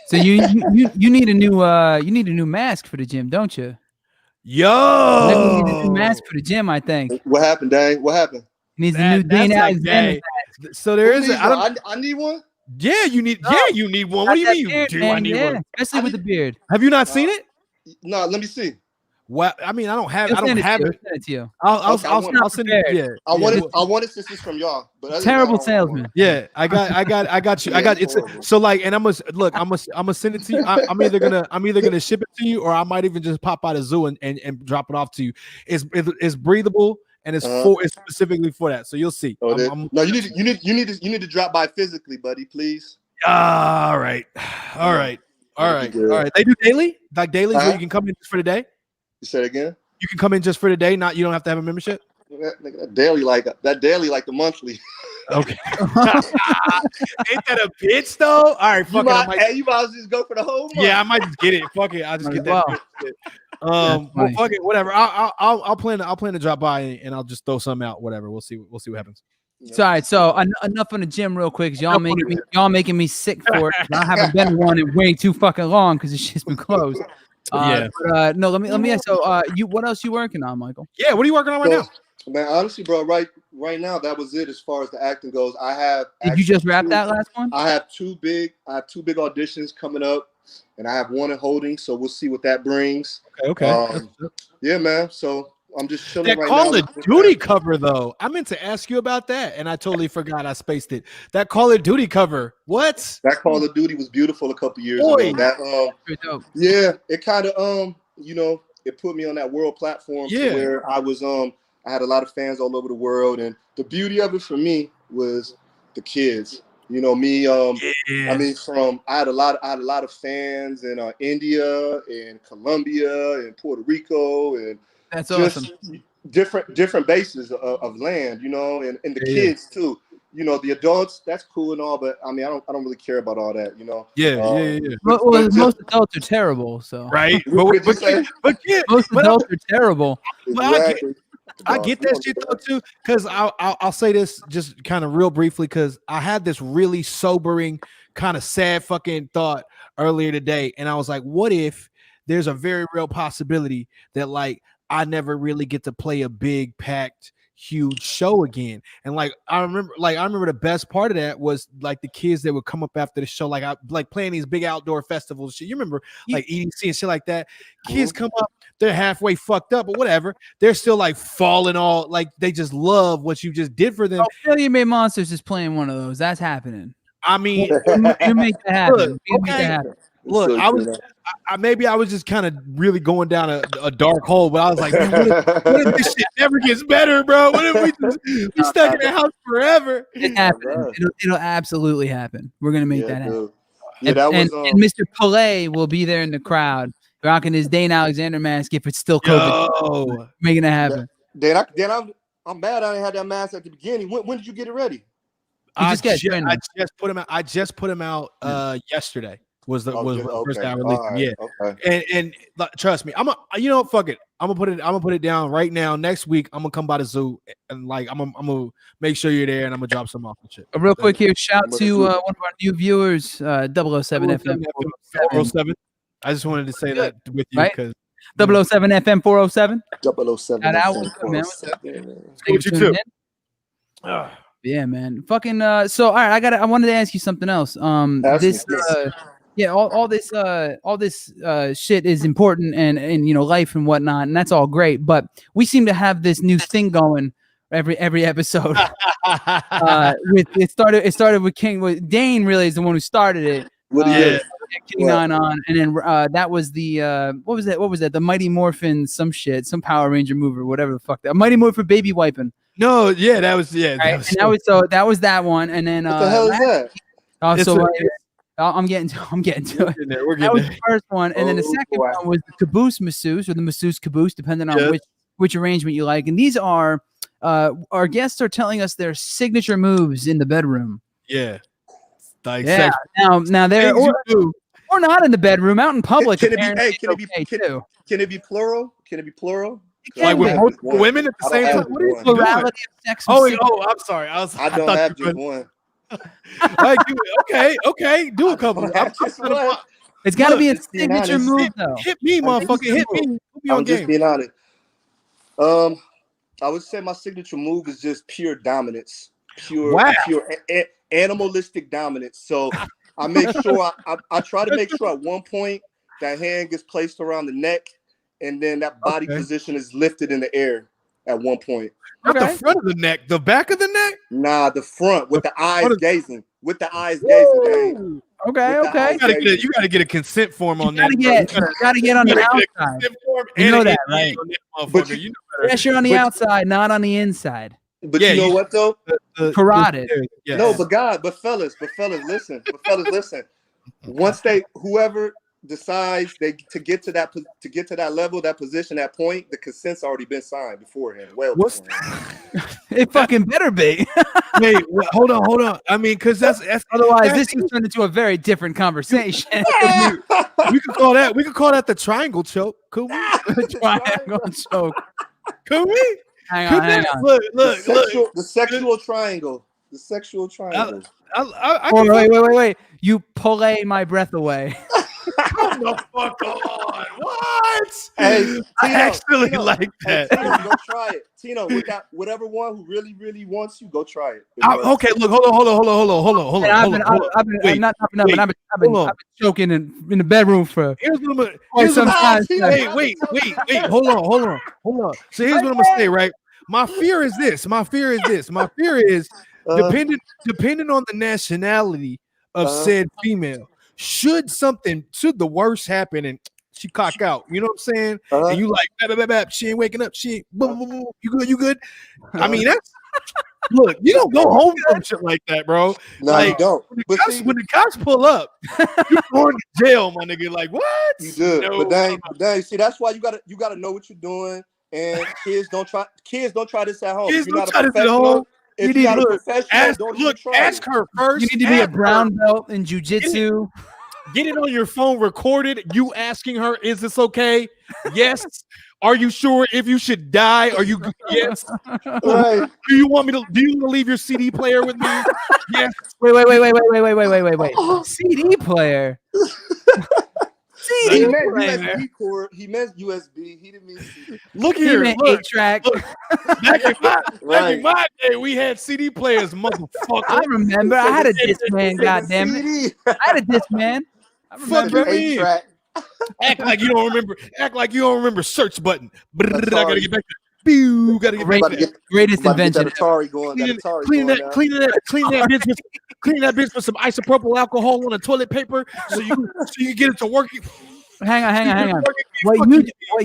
So you need a new mask for the gym, don't you? Yo. Maybe we need a new mask for the gym. I think. What happened, Dang? What happened? He needs a new Dane Alexander. So there is. I need one. Yeah, you need. No. Yeah, you need one. What do you mean? Beard, I need one, especially with the beard. Have you not seen it? No, let me see. What? I mean, I don't have it. I'll send it to you. I'll send it. Yeah. I wanted since from y'all, but terrible salesman. Yeah, I got you. I got it's so like, and I'm gonna send it to you. I'm either gonna ship it to you, or I might even just pop out a zoo and drop it off to you. It's breathable. And it's it's specifically for that, so you'll see. No, you need to drop by physically, buddy, please. All right. They do daily, like daily, where you can come in just for the day. You said it again. You can come in just for the day. You don't have to have a membership. That daily like the monthly. Okay. Ain't that a bitch though? All right, fuck it. You might as well just go for the whole month. Yeah, I might just get it. Fuck it. I'll just get that. Well, fuck it. Whatever. I'll plan to drop by and I'll just throw something out. Whatever. We'll see what happens. All right. So enough on the gym, real quick. Y'all making me sick for it. I haven't been one in way too fucking long because it's just been closed. But, no. Let me ask. So, what else you working on, Michael? Yeah. What are you working on right now? Man, honestly, bro, right now that was it as far as the acting goes. I have. Did you just wrap that last one? I have two big auditions coming up, and I have one in holding. So we'll see what that brings. Okay. Yeah, man. So I'm just chilling that right now. That Call of Duty cover, though, I meant to ask you about that, and I totally forgot. I spaced it. That Call of Duty cover. What? That Call of Duty was beautiful a couple years ago. That yeah, it kind of it put me on that world platform where I was I had a lot of fans all over the world, and the beauty of it for me was the kids. You know me. I mean, I had a lot of fans in India and Colombia and Puerto Rico, and that's awesome. Different bases of land, and the kids too. The adults, that's cool and all, but I mean, I don't really care about all that, Yeah. Well, most adults are terrible, so right. But most adults are terrible. Exactly. I get that shit though too, because I'll say this just kind of real briefly, because I had this really sobering, kind of sad fucking thought earlier today, and I was like, what if there's a very real possibility that like I never really get to play a big packed huge show again? And like I remember the best part of that was like the kids that would come up after the show, like playing these big outdoor festivals shit. You remember like EDC and shit like that. Kids come up, they're halfway fucked up, but whatever. They're still like falling all like they just love what you just did for them. Billion Made Monsters is playing one of those. That's happening. I mean, you make that happen. Make that happen. Look, I was just kind of really going down a dark hole, but I was like, what if this shit never gets better, bro? What if we just stuck in the house forever? It happens. It'll absolutely happen. We're gonna make that happen. Yeah, and Mr. Pulley will be there in the crowd, rocking his Dane Alexander mask if it's still COVID. Making it happen. Dan, I'm mad I didn't have that mask at the beginning. When did you get it ready? I just put him out yesterday. Was the first guy okay. released. All right. Yeah, Okay. and trust me, fuck it. I'm gonna put it down right now. Next week, I'm gonna come by the zoo and like I'm gonna make sure you're there and I'm gonna drop some off and shit. Real quick here, shout to one of our new viewers, 007 FM 407. I just wanted to say that with you because 007 FM 407. 007. Shout out, what's up, man? What's up? With you too. Yeah, man. Fucking so all right, I wanted to ask you something else. All this shit is important and you know, life and whatnot, and that's all great, but we seem to have this new thing going every episode. It started with Dane really is the one who started it. King 9 on, and then that was the what was that? The Mighty Morphin some Power Ranger move or whatever the fuck that Mighty Morphin baby wiping. No, yeah, that was Right? That was that one, and then what the hell is that? I'm getting to it. That was the first one, and then the second one was the caboose masseuse or the masseuse caboose, depending on which arrangement you like. And these are our guests are telling us their signature moves in the bedroom. Yeah. Like now they're or not in the bedroom, out in public. Can it be plural? Can it be plural? Like with multiple women at the same time? What is plurality of sex? I'm sorry. I don't have just one. Like, okay, do a couple. It's got to be a signature move, though. Hit me, motherfucker. Hit me. I'm just being honest. I would say my signature move is just pure dominance, pure animalistic dominance. So I make sure I try to make sure at one point that hand gets placed around the neck, and then that body position is lifted in the air at one point. Not the front of the neck, the back of the neck? Nah, the front with the eyes gazing. With the eyes gazing. Okay. You gotta get a consent form on that. You gotta get on the outside. You know that, right? But yes, you're on the outside, not on the inside. But you know what though? Carotid. No, but fellas, listen. Once whoever decides to get to that level, that position, that point, the consent's already been signed beforehand. It fucking better be. Wait, hold on. I mean, because that's otherwise this is turned into a very different conversation. we could call that the triangle choke. Could we? Triangle choke. Could we? Hang on. Look. The sexual triangle. The sexual triangle. Wait. You pulley my breath away. Come the fuck on. What? Hey, Tino, I actually like that. Hey, Tino, go try it. Tino, whatever one who really, really wants you, go try it. Okay, look, hold on. I've been choking in the bedroom for some time. Hey, wait, hold on. So here's what I'm gonna say, right? My fear is this. My fear is depending on the nationality of said female. Should the worst happen and she cock out, you know what I'm saying? And you like, she ain't waking up, she ain't, boom, you good? I mean, that's, look, you don't go home from shit like that, bro. No, like, you don't. When the cops pull up, you're going to jail, my nigga. Like, what? You do. No. But then, see, that's why you gotta know what you're doing. And kids don't try this at home. Kids don't try this at home. If you're not a professional, ask her first. You need to be a brown belt in jujitsu. Get it on your phone recorded. You asking her, is this okay? Yes. Are you sure if you should die? Are you yes? Right. Do you want to leave your CD player with me? Yes. Wait. CD player. He meant USB cord. He meant USB. He didn't mean CD. Look here. He meant 8-track. Back in my day, we had CD players, motherfucker. I remember. I had a Discman, goddammit. I had a Discman. I remember. 8-track. Act like you don't remember search button. I gotta get back to gotta get back to greatest invention. That Atari going. Clean that bitch with some isopropyl alcohol on a toilet paper so you get it to work. Hang on. What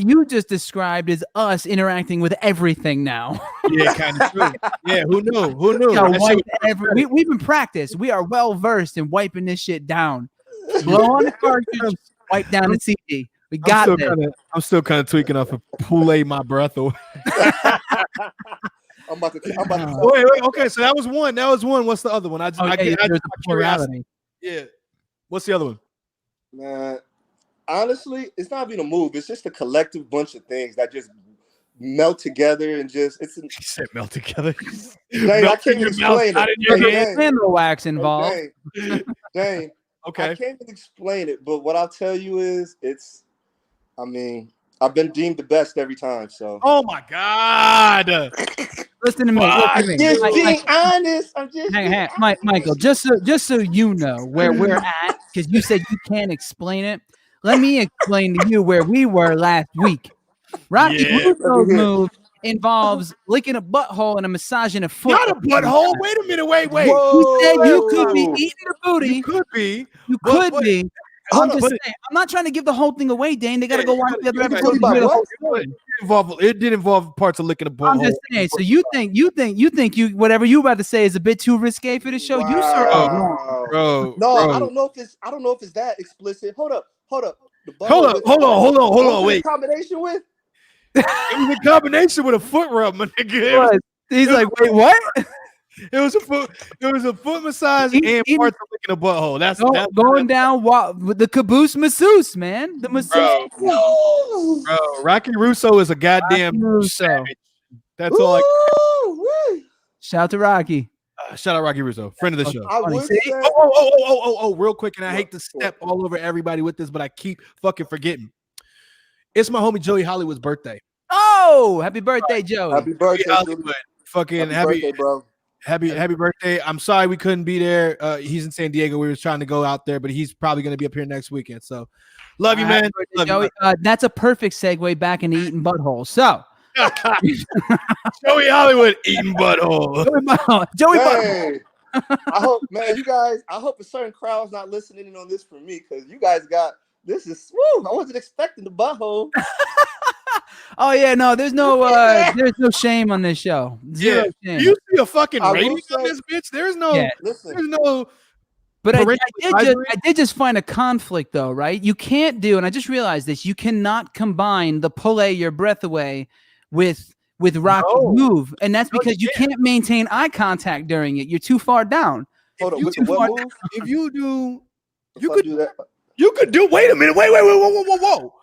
you just described is us interacting with everything now. Yeah, kind of true. Yeah, who knew? We've been practiced. We are well versed in wiping this shit down. Blow on the cartridge, wipe down the CD. We got it. I'm still kind of tweaking off of Pulley my breath away. I'm about to wait. Okay, so that was one. What's the other one? There's a plurality. Yeah. What's the other one? Man, honestly, it's not even a move. It's just a collective bunch of things that just melt together and just it's. He said melt together. Dang, I can't even explain out it. in your Hey, hand. Dang, Candle wax hey, involved. dang. I Okay. can't even explain it, but what I'll tell you is, I mean, I've been deemed the best every time. So. Oh my God. Listen to me. Listen to me. Just Mike, being honest. I'm just hang, being hang, Mike, honest. Michael, just so you know where we're at, because you said you can't explain it. Let me explain to you where we were last week. Rocky Yeah. Russo's move involves licking a butthole and a massaging a foot. Not a butthole. Wait a minute. Wait. You said you could be Whoa. eating the booty. You could be. You but- could be. Hold I'm up, just saying. I'm not trying to give the whole thing away, Dane. They got to go watch the other gotta- episode. you gotta- to hear the whole what? story. It did involve parts of licking a butthole. I'm just saying. So you think whatever you about to say is a bit too risque for the show? You sir are wrong. Bro. No, bro. I don't know if it's that explicit. Hold up. The Hold butthole up. Hold on. what was it Wait. in combination with? It was a combination with a foot rub, my nigga. He's like, wait, what? It was a foot massage Eat- and eat- parts of licking a butthole. That's Going down with the caboose masseuse, man. The masseuse. Bro, Rocky Russo is a goddamn Rocky Russo. savage. That's all. Woo! Shout out to Rocky. Shout out Rocky Russo, friend of the show. I would say Real quick, and I hate to step all over everybody with this, but I keep fucking forgetting. It's my homie Joey Hollywood's birthday. Oh, happy birthday, Joey. happy birthday, Joey Julie. Hollywood. Fucking Happy birthday, bro. happy birthday. I'm sorry we couldn't be there. He's in San Diego. We were trying to go out there, but he's probably going to be up here next weekend. So love you, man. Love Joey. That's a perfect segue back into eating buttholes. So you. Joey Hollywood eating butthole. Joey Butthole. Hey, I hope, man, I hope a certain crowd's not listening in on this for me, because you guys got this is woo. I wasn't expecting the butthole. Oh yeah, no, there's no shame on this show. Zero shame. You see a fucking I will rating on say- this bitch? There's no. Yeah. Listen, There's no. But I parental advisory? did just find a conflict though, right? You can't do, and I just realized this, you cannot combine the Pulley your breath away with Rocky's move. And that's because you can't maintain eye contact during it. You're too far down. hold on. you With the what move? If you do, If I do that. you could do. Wait a minute. Whoa.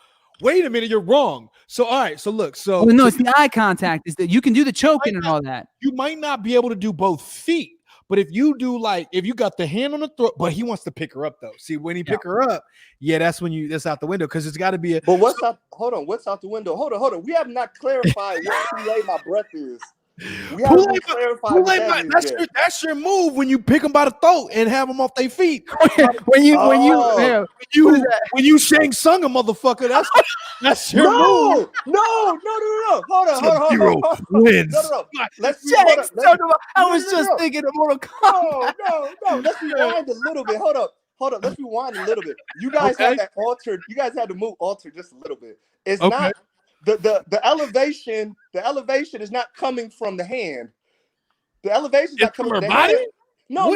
Wait a minute. You're wrong. So all right. So look. So Well, no, it's the eye contact. Is that you can do the choking and all that. you might not be able to do both feet. But if you do, like, if you got the hand on the throat, but he wants to pick her up though. See, when he pick her up, that's when that's out the window, because it's got to be a. But what's out? Hold on. What's out the window? Hold on. We have not clarified what Pulley my breath is. We haven't Pulley clarified my- what that is yet. that's your move when you pick them by the throat and have them off their feet. when you Oh. When you Shang Tsung a motherfucker, that's your move. No. Hold on. Wins. No. Let's I was just thinking of Mortal Kombat. No. Let's rewind a little bit. Hold up. Let's rewind a little bit. You guys had that altered. You guys had to move altered just a little bit. It's not the elevation. The elevation is not coming from the hand. The elevation is not coming from from her the body. hand.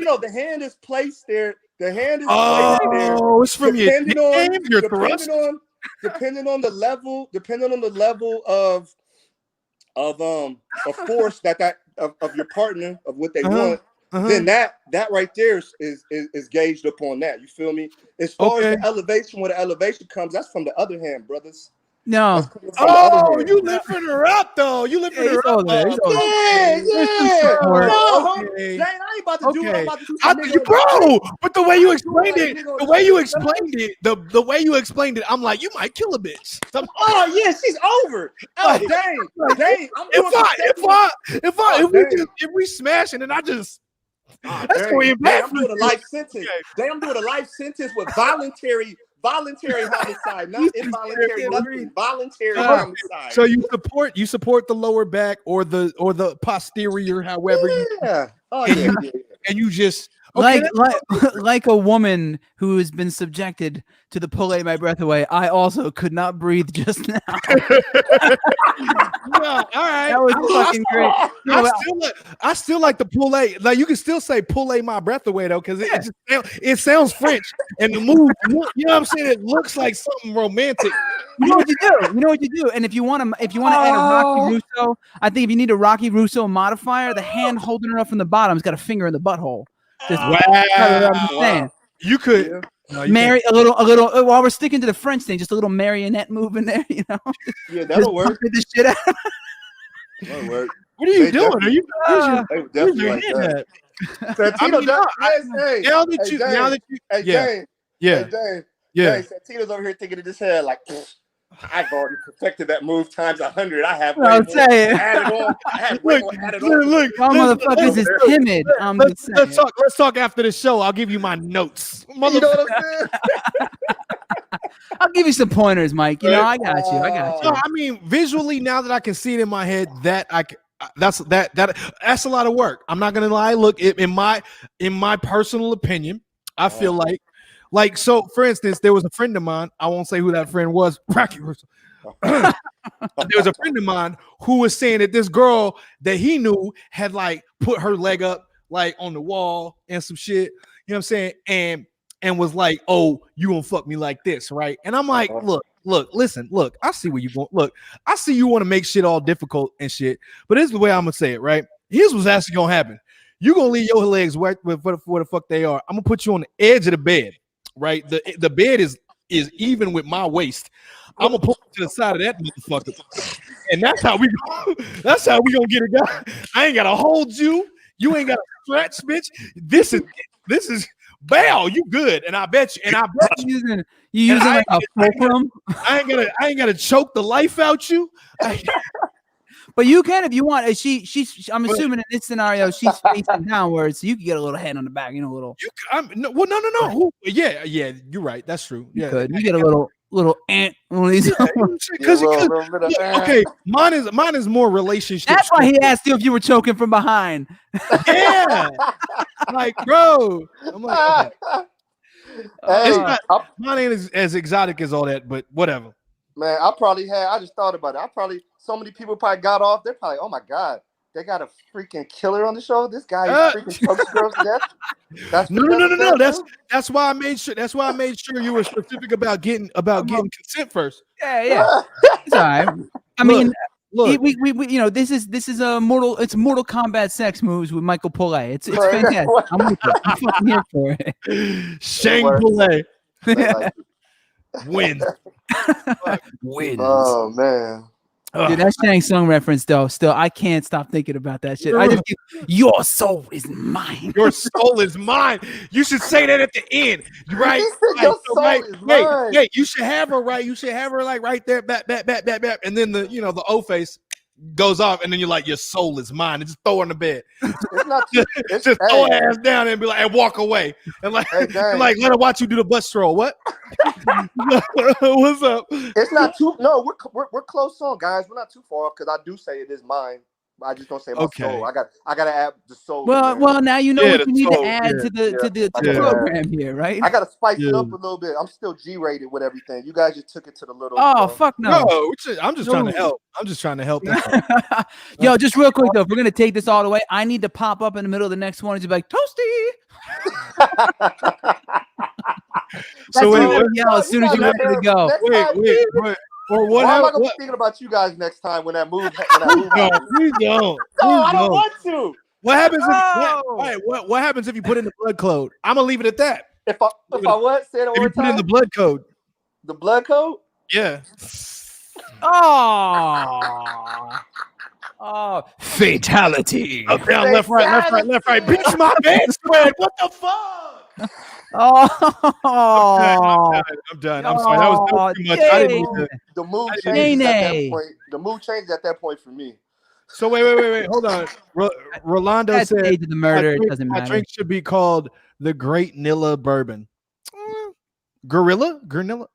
No. The hand is placed there. The hand is placed there. Oh, it's from your depending thrust. depending on the level of force that of your partner, of what they want, then that right there is gauged upon that. You feel me? As far as the elevation, where the elevation comes, that's from the other hand, brothers. No. That's coming from the other hand. You lifting her up though. You lifting her up. there. He's over there. Yeah. No, Okay. Dang, I ain't about to do what I'm about to do. I think you, bro, but the way you explained it, the way you explained it, I'm like, you might kill a bitch. Oh yeah, she's over. Oh dang. If we smashing and I just that's going to be bad. I'm doing a life sentence. I'm doing a life sentence with voluntary homicide, not involuntary, nothing. Voluntary homicide. So you support the lower back or the posterior, however. Yeah. And you just like a woman who has been subjected to the Pulley my breath away. I also could not breathe just now. All right. That was fucking great. I still like the Pulley. Like, you can still say Pulley my breath away though, because it sounds French, and the move, you know what I'm saying? It looks like something romantic. You know what you do. And if you want to add a Rocky Russo, I think if you need a Rocky Russo modifier, the hand holding her up from the bottom has got a finger in the butthole. Just Wow. I'm saying. You could No, you Mary, a little. While we're sticking to the French thing, just a little marionette move in there, you know. Yeah, that'll work. Pumping the shit out. That'll work. What are you They doing? Are you? Where's your, They where's definitely your like hand that. at? Santino, mean, no, hey, now that you, hey, yeah, Dane, yeah, hey, Dane, yeah. Dane, Santino's over here thinking in his head like, I've already perfected that move times 100. I have way I'm more saying. added on. I have way more added on. Look, Y'all motherfuckers is timid. I'm just saying. let's talk after the show. I'll give you my notes. You know what I'm saying? I'll give you some pointers, Mike. You know, I got you. No, I mean, visually, now that I can see it in my head, that's a lot of work. I'm not gonna lie. Look, in my personal opinion, I feel like so. For instance, there was a friend of mine. I won't say who that friend was. Rocky. There was a friend of mine who was saying that this girl that he knew had like put her leg up like on the wall and some shit. You know what I'm saying? And was like, "Oh, you gonna fuck me like this, right?" And I'm like, listen, I see where you going. Look, I see you want to make shit all difficult and shit, but this is the way I'm gonna say it, right? Here's what's actually gonna happen. You gonna leave your legs where the fuck they are. I'm gonna put you on the edge of the bed, right? The bed is even with my waist. I'm gonna pull you to the side of that motherfucker, and that's how we gonna get it done. I ain't gotta hold you. You ain't gotta stretch, bitch. This is. Bail, you good, and I bet you. You using like a fulcrum. I ain't gonna choke the life out you. But you can if you want. I'm assuming in this scenario she's facing downwards, so you can get a little head on the back, you know, a little. No. Yeah, you're right. That's true. Yeah, you get a little ant one of these. Okay, mine is more relationship. That's why he asked you if you were choking from behind. Yeah, like bro, I'm like, okay. Mine ain't as exotic as all that, but whatever. Man, I just thought about it. So many people probably got off. They're probably, oh my God, they got a freaking killer on the show. This guy freaking chokes girls to death. No. That's why I made sure you were specific about getting consent first. Yeah. It's all right. I mean, look, we you know, this is a Mortal Kombat sex moves with Michael Pulley. It's fantastic. I'm fucking here for it. Shang Pulley wins. Wins. Oh man. Dude, that Shang Tsung reference though, still I can't stop thinking about that shit. I just your soul is mine. Your soul is mine. You should say that at the end, right? Your soul is mine. Hey, you should have her right. You should have her like right there, back, and then the O face goes off, and then you're like, your soul is mine, and just throw her in the bed. It's not too, just throw her ass down and be like, and walk away, and like let her watch you do the butt stroll. What? What's up? It's not too. No, we're close on, guys. We're not too far because I do say it is mine. I just don't say my soul. I gotta add the soul. Well, now you know what you need to add to the program here, right? I gotta spice it up a little bit. I'm still G-rated with everything. You guys just took it to the little. Oh fuck no! I'm just trying to help. I'm just trying to help. Yo, just real quick though, if we're gonna take this all the way, I need to pop up in the middle of the next one and just be like toasty. So as soon as you're ready to go. Wait. Or what? Why am I gonna be thinking about you guys next time when that move? Please don't. No, I don't want to. What happens? What happens if you put in the blood code? I'm gonna leave it at that. If I what? Say it one more time. Put in the blood code. The blood code? Yeah. Oh, fatality. Up, down, left, right. Bitch, my bedspread. What the fuck? I'm done. I'm sorry. That was too much. I didn't need to. The mood changed at that point. The mood changed at that point for me. So wait. Hold on. Rolando said the murder. It doesn't matter. My drink should be called the Great Nilla Bourbon. Gorilla? Great Nilla?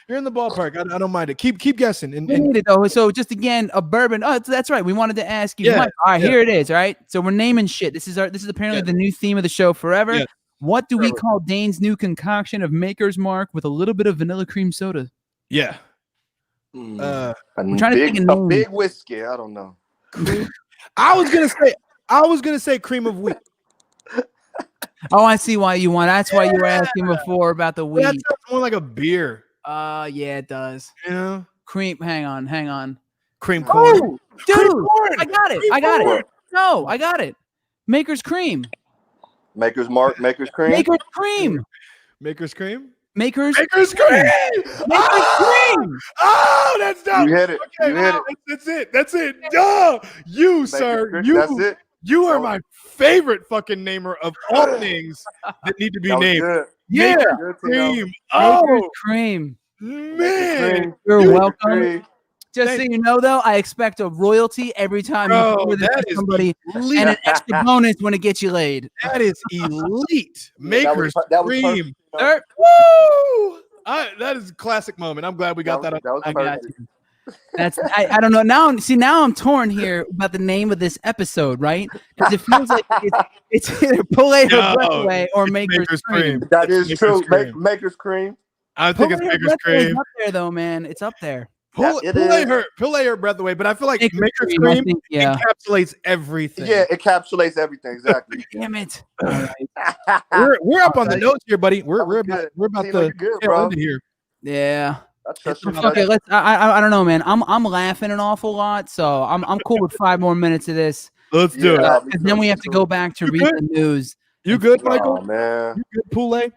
You're in the ballpark. I don't mind it. Keep guessing. We need it though. So just again, a bourbon. Oh, that's right. We wanted to ask you. Mike. All right, here it is. All right. So we're naming shit. This is apparently the new theme of the show forever. Yeah. What do we call Dane's new concoction of Maker's Mark with a little bit of vanilla cream soda? Yeah. I'm trying to think a big whiskey. I don't know. I was gonna say cream of wheat. Oh, I see why you want. That's why you were asking before about the weed. That sounds more like a beer. Yeah, it does. Yeah. Cream. Hang on. Cream corn. Oh, dude, I got it. No, I got it. Maker's Cream. Maker's Mark, Maker's Cream. Maker's Cream. Maker's Cream. Maker's Maker's Cream. Maker's Cream. Oh, that's dope. You hit it. Okay, You hit wow, it. that's it. That's it. Duh. You, Maker's sir. Cream. That's it. You are my favorite fucking namer of all things that need to be That was named. good. Yeah. Good, Tino. Cream. Maker's Oh, Cream. man. You're You- welcome. Cream. Just so you know, though, I expect a royalty every time Bro, you do this that to is somebody, elite. and an extra bonus when it gets you laid. That is elite. Yeah, Maker's that was Cream. perfect, Tino. Sir, Woo! That is a classic moment. I'm glad we got that. That was I got perfect. you. That's I don't know now. See, now I'm torn here about the name of this episode, right? Because it feels like it's either Pulley her breath away or it's Maker's Cream. That is Maker's true. Cream. Maker's Cream. I think it's Pulley her Maker's breath away is Cream. up there, though, man. It's up there. Pull it her breath away, but I feel like Maker's I Cream think, yeah. encapsulates everything. Yeah, it encapsulates everything exactly. Damn it! All right. We're up on the notes here, buddy. We're was about good. we're about Tino, to you good, tail bro. into here. Yeah. I trust you. Okay, let's. I don't know, man. I'm laughing an awful lot, so I'm cool with 5 more minutes of this. Let's do it. Yeah. Because then we have to go back to You read good? the news. You good, Oh Michael? man. You good, Pulley?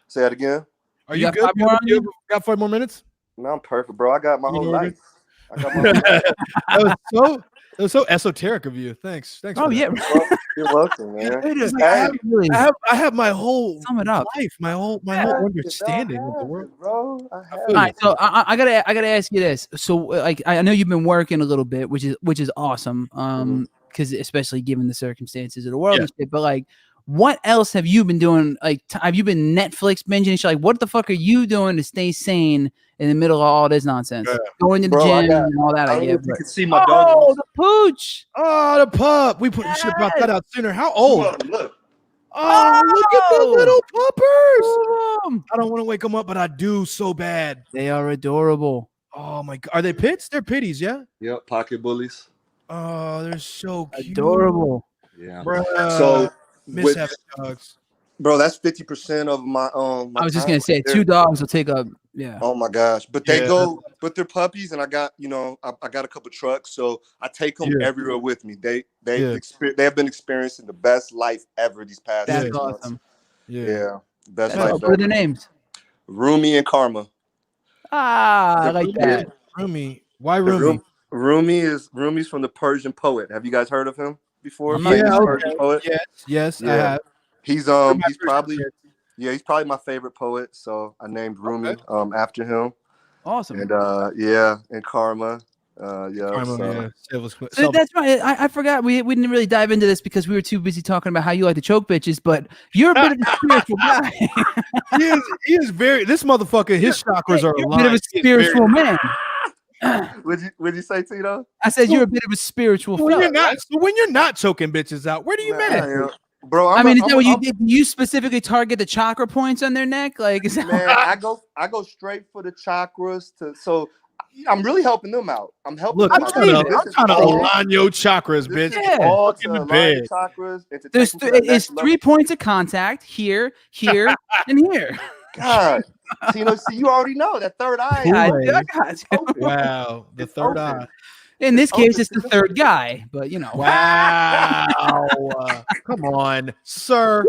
Say that again. Are You you got good? 5 more on you? Got 5 more minutes? No, I'm perfect, bro. I got my whole You life. I got my whole life. that was so esoteric of you. Thanks. Oh for that. yeah. You're welcome, man. Dude, Hey, really I have my whole sum it up. life, my whole understanding of the world. bro. I have All right, so I gotta ask you this. So like I know you've been working a little bit, which is awesome. Because especially given the circumstances of the world and shit. But like, what else have you been doing? Like, have you been Netflix binging and shit? Like, what the fuck are you doing to stay sane in the middle of all this nonsense? Yeah. Going to the Bro, gym and all that. I I don't know get. if you But, can see my dog. oh, the pooch! Oh, the pup. We should have brought that out sooner. How old? Look. Oh, look at the little puppers. Boom. I don't want to wake them up, but I do so bad. They are adorable. Oh my god. Are they pits? They're pitties, yeah? Yep, pocket bullies. Oh, they're so cute. Adorable. Yeah. Bruh. So, miss with- having dogs. bro, that's 50% of my I was just time gonna say right there. 2 dogs will take up. Yeah. Oh my gosh, but they Yeah. but they're puppies, and I got I got a couple trucks, so I take them Yeah. everywhere with me. They Yeah. they have been experiencing the best life ever these past That's 6 months. awesome. Yeah, best That's life what are ever. their names? Rumi and Karma. I like that. Rumi. Why The Rumi? Rumi's from the Persian poet. Have you guys heard of him before? I'm not Yeah, sure. Persian poet. Yes, I Yeah. have. He's He's probably he's probably my favorite poet, so I named Rumi after him. Awesome. And and Karma. So- So that's right. I forgot we didn't really dive into this because we were too busy talking about how you like to choke bitches, but you're a bit of a spiritual guy. he is very. This motherfucker. His chakras are You're a aligned. bit of a He is very- spiritual man. Would you say, Tito? I said you're a bit of a spiritual When fella. you're not, so when you're not choking bitches out, where do you Man, meditate? bro, I mean, is that what you did? You specifically target the chakra points on their neck? Like, is that Man, I go straight for the chakras so I'm really helping them out. I'm helping. Look, them I'm out. trying to, This I'm is trying to all- align your chakras, this bitch. is Yeah. all Fucking to align bed. the chakras and to there's take them to that it's next 3 points of contact here, here, and here. level. God, Tino, see, you already know that third eye. I got you. Wow, the It's third open. eye. In this Oh, case, it's this the is- third guy, but you know. Wow, come on, sir,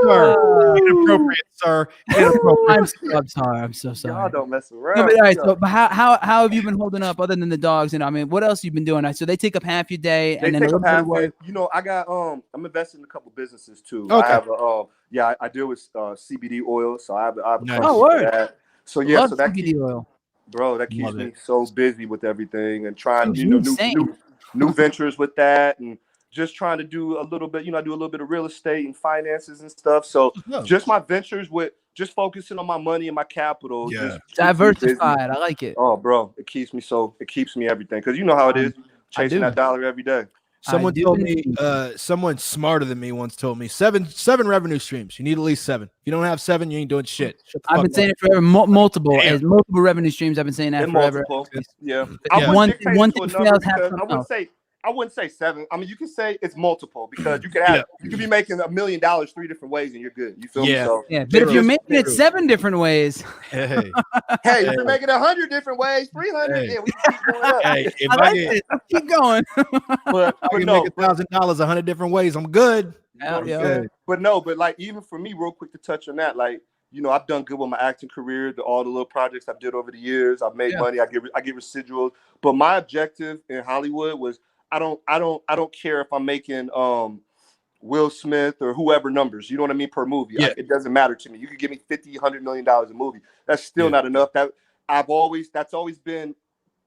sir, inappropriate, sir, inappropriate. I'm sorry. I'm so sorry. Y'all don't mess around. No, but all right, Y'all- so, but how have you been holding up other than the dogs? And I mean, what else you been doing? So they take up half your day, They and then a take little up bit of halfway. work. You know, I got I'm invested in a couple businesses too. Okay. I have I deal with CBD oil, so I have a Nice. company Oh, for word. that. So yeah, Love so that CBD oil. Bro, that keeps Love me it. so busy with everything and trying, Dude, you know, you're insane. new ventures with that and just trying to do a little bit, I do a little bit of real estate and finances and stuff. So just my ventures with just focusing on my money and my capital. Yeah. Just keeps me busy. Diversified. I like it. Oh, bro, it keeps me everything. Because you know how it is, I chasing do. that dollar every day. Someone do told me, indeed. someone smarter than me once told me seven revenue streams. You need at least 7. If you don't have 7, you ain't doing shit. Shut the I've fuck been saying up. it forever. Multiple Damn. revenue streams. I've been saying that And forever. multiple. Yeah. Yeah. One dictate thing to a fails, number have because something else. I wouldn't say 7. I mean, you can say it's multiple because you could have you could be making $1 million 3 different ways and you're good. You feel Yeah. me? So Yeah, but if True. you're making it True. 7 different ways, Hey, hey, you can make it 100 different ways, 300. Hey. Yeah, we can keep going up. hey, if I I like get it. Keep going. But I can no, make $1,000 100 different ways, I'm good. You know what I'm Yeah. saying? But no, but like even for me, real quick to touch on that, like I've done good with my acting career, all the little projects I've did over the years. I've made money. I get residuals. But my objective in Hollywood was I don't care if I'm making Will Smith or whoever numbers, you know what I mean, per movie. Yeah. It doesn't matter to me. You could give me $50-100 million a movie. That's still not enough. That's always been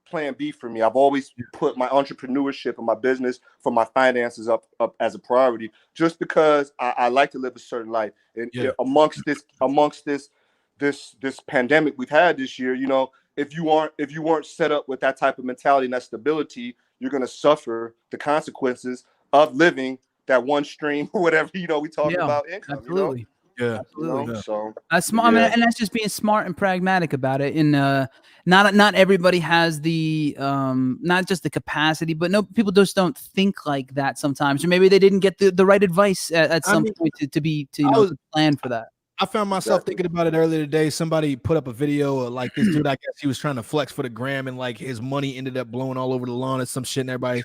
plan B for me. I've always put my entrepreneurship and my business for my finances up as a priority, just because I like to live a certain life. And amongst this pandemic we've had this year, if you weren't set up with that type of mentality and that stability, you're gonna suffer the consequences of living that one stream or whatever, we talk about income, absolutely. Absolutely. So that's smart. I mean, and that's just being smart and pragmatic about it. And not everybody has the not just the capacity, but no, people just don't think like that sometimes, or maybe they didn't get the right advice at some point to plan for that. I found myself thinking about it earlier today. Somebody put up a video of like this dude. I guess he was trying to flex for the gram, and like his money ended up blowing all over the lawn and some shit. And everybody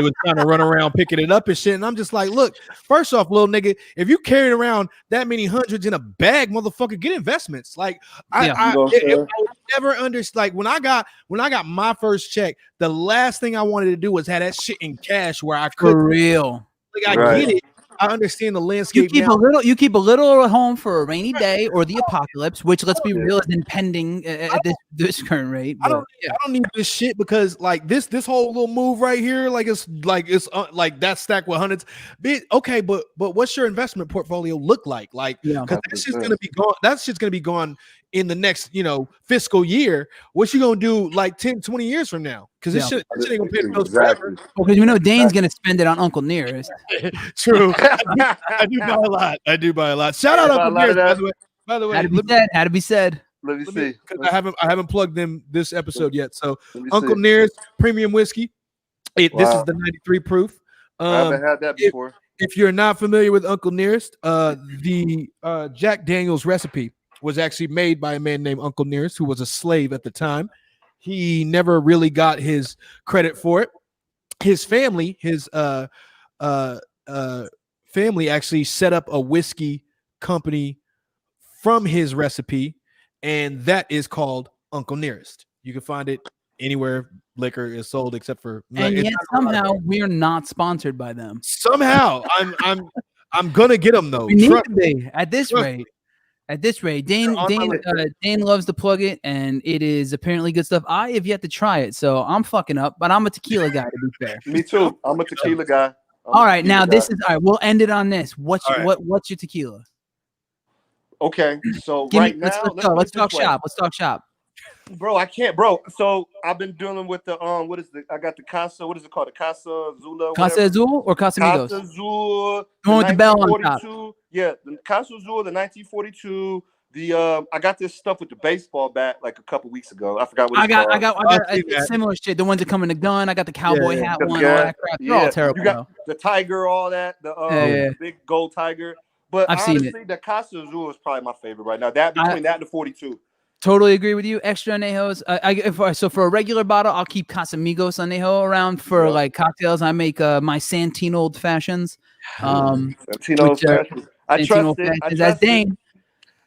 was trying to run around picking it up and shit. And I'm just like, look, first off, little nigga, if you carrying around that many hundreds in a bag, motherfucker, get investments. Like I never understood. Like when I got my first check, the last thing I wanted to do was have that shit in cash where I could. For real. Like I get it. I understand the landscape. You keep a little at home for a rainy day or the apocalypse, which, let's be real, is impending at this current rate. But, I don't need this shit because like this whole little move right here, like it's like that stack with hundreds. Okay, but what's your investment portfolio look like? Like, because that shit's gonna be gone. That shit's gonna be gone in the next fiscal year. What you gonna do like 10-20 years from now? Because this shit ain't gonna pay the bills forever. Well, because Dane's gonna spend it on Uncle Nearest. True. I do buy a lot. Shout out Uncle Nearest, by the way. Had to be said. Let me see. Because I haven't plugged them this episode yet. So Uncle Nearest premium whiskey. This is the 93 proof. I haven't had that before. If you're not familiar with Uncle Nearest, the Jack Daniels recipe was actually made by a man named Uncle Nearest, who was a slave at the time. He never really got his credit for it. His family, family actually set up a whiskey company from his recipe, and that is called Uncle Nearest. You can find it anywhere liquor is sold, except for. And yet somehow we're not sponsored by them. Somehow I'm gonna get them though. We need to be at this rate. At this rate, Dane loves to plug it, and it is apparently good stuff. I have yet to try it, so I'm fucking up. But I'm a tequila guy, to be fair. Me too. I'm a tequila guy. All right, now this is all right. We'll end it on this. What's your tequila? Okay, so let's talk shop. Let's talk shop. Bro, I can't, bro. So I've been dealing with the I got the Casa, what is it called? The Casa Azul. Casa Azul or Casamigos? Casa Azul. The one with the bell on top. Yeah, the Casa Azul, the 1942. I got this stuff with the baseball bat like a couple weeks ago. I forgot what I got similar shit. The ones that come in the gun. I got the cowboy hat one. All that crap. They're all terrible. You got the tiger, all that. The big gold tiger. But honestly, the Casa Azul is probably my favorite right now. That between that and the 42. Totally agree with you. Extra añejos. So for a regular bottle, I'll keep Casamigos añejo around. For like cocktails, I make my Santino old fashions. Santino old fashions. I trust it. That's Dane.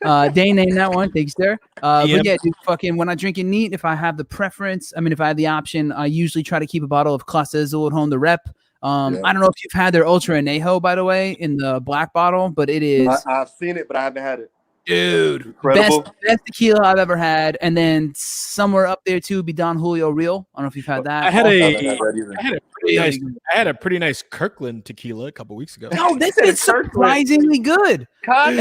Dane named that one. Thanks, sir. But yeah, dude, fucking when I drink it neat, if I have the preference, if I have the option, I usually try to keep a bottle of Casa Azul at home to rep. I don't know if you've had their Ultra Añejo, by the way, in the black bottle, but it is. I've seen it, but I haven't had it. Dude, best tequila I've ever had, and then somewhere up there too would be Don Julio Real. I don't know if you've had that. I had a pretty nice Kirkland tequila a couple weeks ago. No, this is surprisingly good. I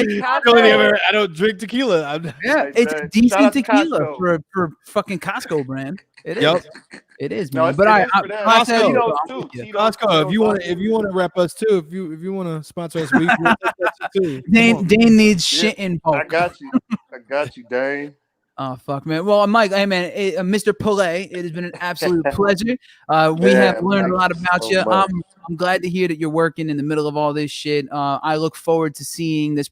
don't drink tequila. It's a decent tequila for fucking Costco brand. It is. It is, man. But Costco, if you want to rep us too, if you want to sponsor us, we too. Dane needs shit in bulk. I got you, Dane. Oh fuck, man. Well, Mike, hey man, Mr. Pulley, it has been an absolute pleasure. We have learned a lot about you. I'm glad to hear that you're working in the middle of all this shit. I look forward to seeing this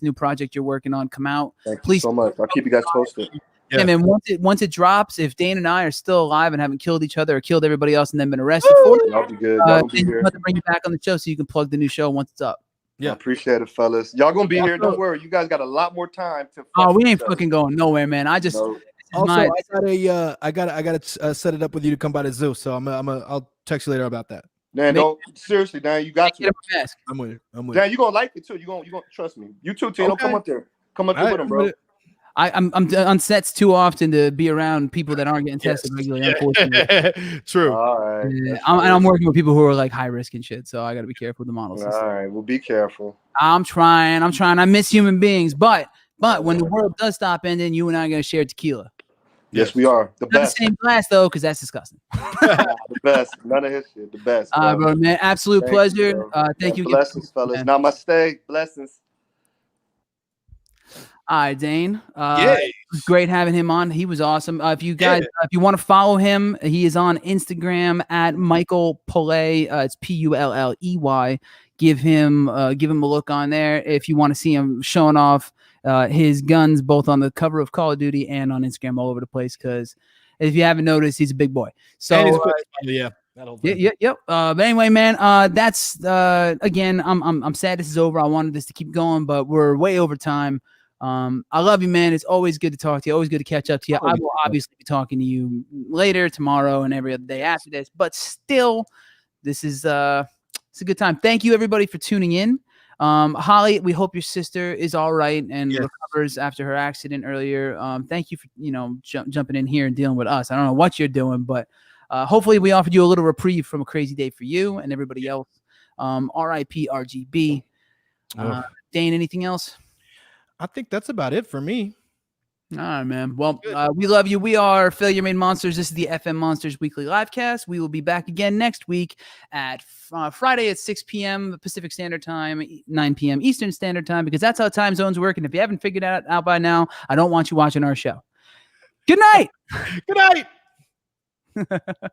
new project you're working on come out. Thank you so much. I'll keep you guys posted. Yeah. Hey, man, once it drops, if Dane and I are still alive and haven't killed each other or killed everybody else and then been arrested for it, Y'all be good. Y'all gonna be then here. we'll have to bring you back on the show so you can plug the new show once it's up. Yeah. I appreciate it, fellas. Y'all gonna be Yeah, here. Don't bro. worry. You guys got a lot more time to. Oh, we fuck ain't each fucking going nowhere, man. I just other. No. this is Also, my I gotta set it up with you to come by to Zoo. So I'll text you later about that. Dan, don't seriously, Dan. You got get to. him a mask. I'm with you. Dan, you gonna like it too. You gonna trust me. You too, Tino. Okay. Come up there. Come up there All with right, him, bro. I'm on sets too often to be around people that aren't getting tested regularly. Unfortunately, True. All right. yeah, That's I'm cool. working with people who are like high risk and shit, so I got to be careful with the models. All right. Well, be careful. I'm trying. I miss human beings, but when the world does stop ending, you and I are gonna share tequila. Yes, we are the Not the best. same glass though, because that's disgusting. The best. None of his shit. The best. Bro. Bro, man, absolute Thank pleasure. you, bro. Thank you. Blessings, fellas. Man. Namaste. Blessings. All right, Dane. Yeah. It was great having him on. He was awesome. If you guys, if you want to follow him, he is on Instagram at Michael Pulley. It's Pulley. Give him a look on there if you want to see him showing off his guns, both on the cover of Call of Duty and on Instagram all over the place. Because if you haven't noticed, he's a big boy. So yeah. That whole thing. Yep. But anyway, man, that's again. I'm sad this is over. I wanted this to keep going, but we're way over time. I love you, man. It's always good to talk to you. Always good to catch up to you. I will obviously be talking to you later, tomorrow, and every other day after this. But still, this is it's a good time. Thank you, everybody, for tuning in. Holly, we hope your sister is all right and recovers after her accident earlier. Thank you for jumping in here and dealing with us. I don't know what you're doing, but hopefully we offered you a little reprieve from a crazy day for you and everybody else. R.I.P. RGB. Dane, anything else? I think that's about it for me. All right, man. Well, we love you. We are Failure Made Monsters. This is the FM Monsters Weekly Livecast. We will be back again next week at Friday at 6 p.m. Pacific Standard Time, 9 p.m. Eastern Standard Time, because that's how time zones work. And if you haven't figured that out by now, I don't want you watching our show. Good night. Good night.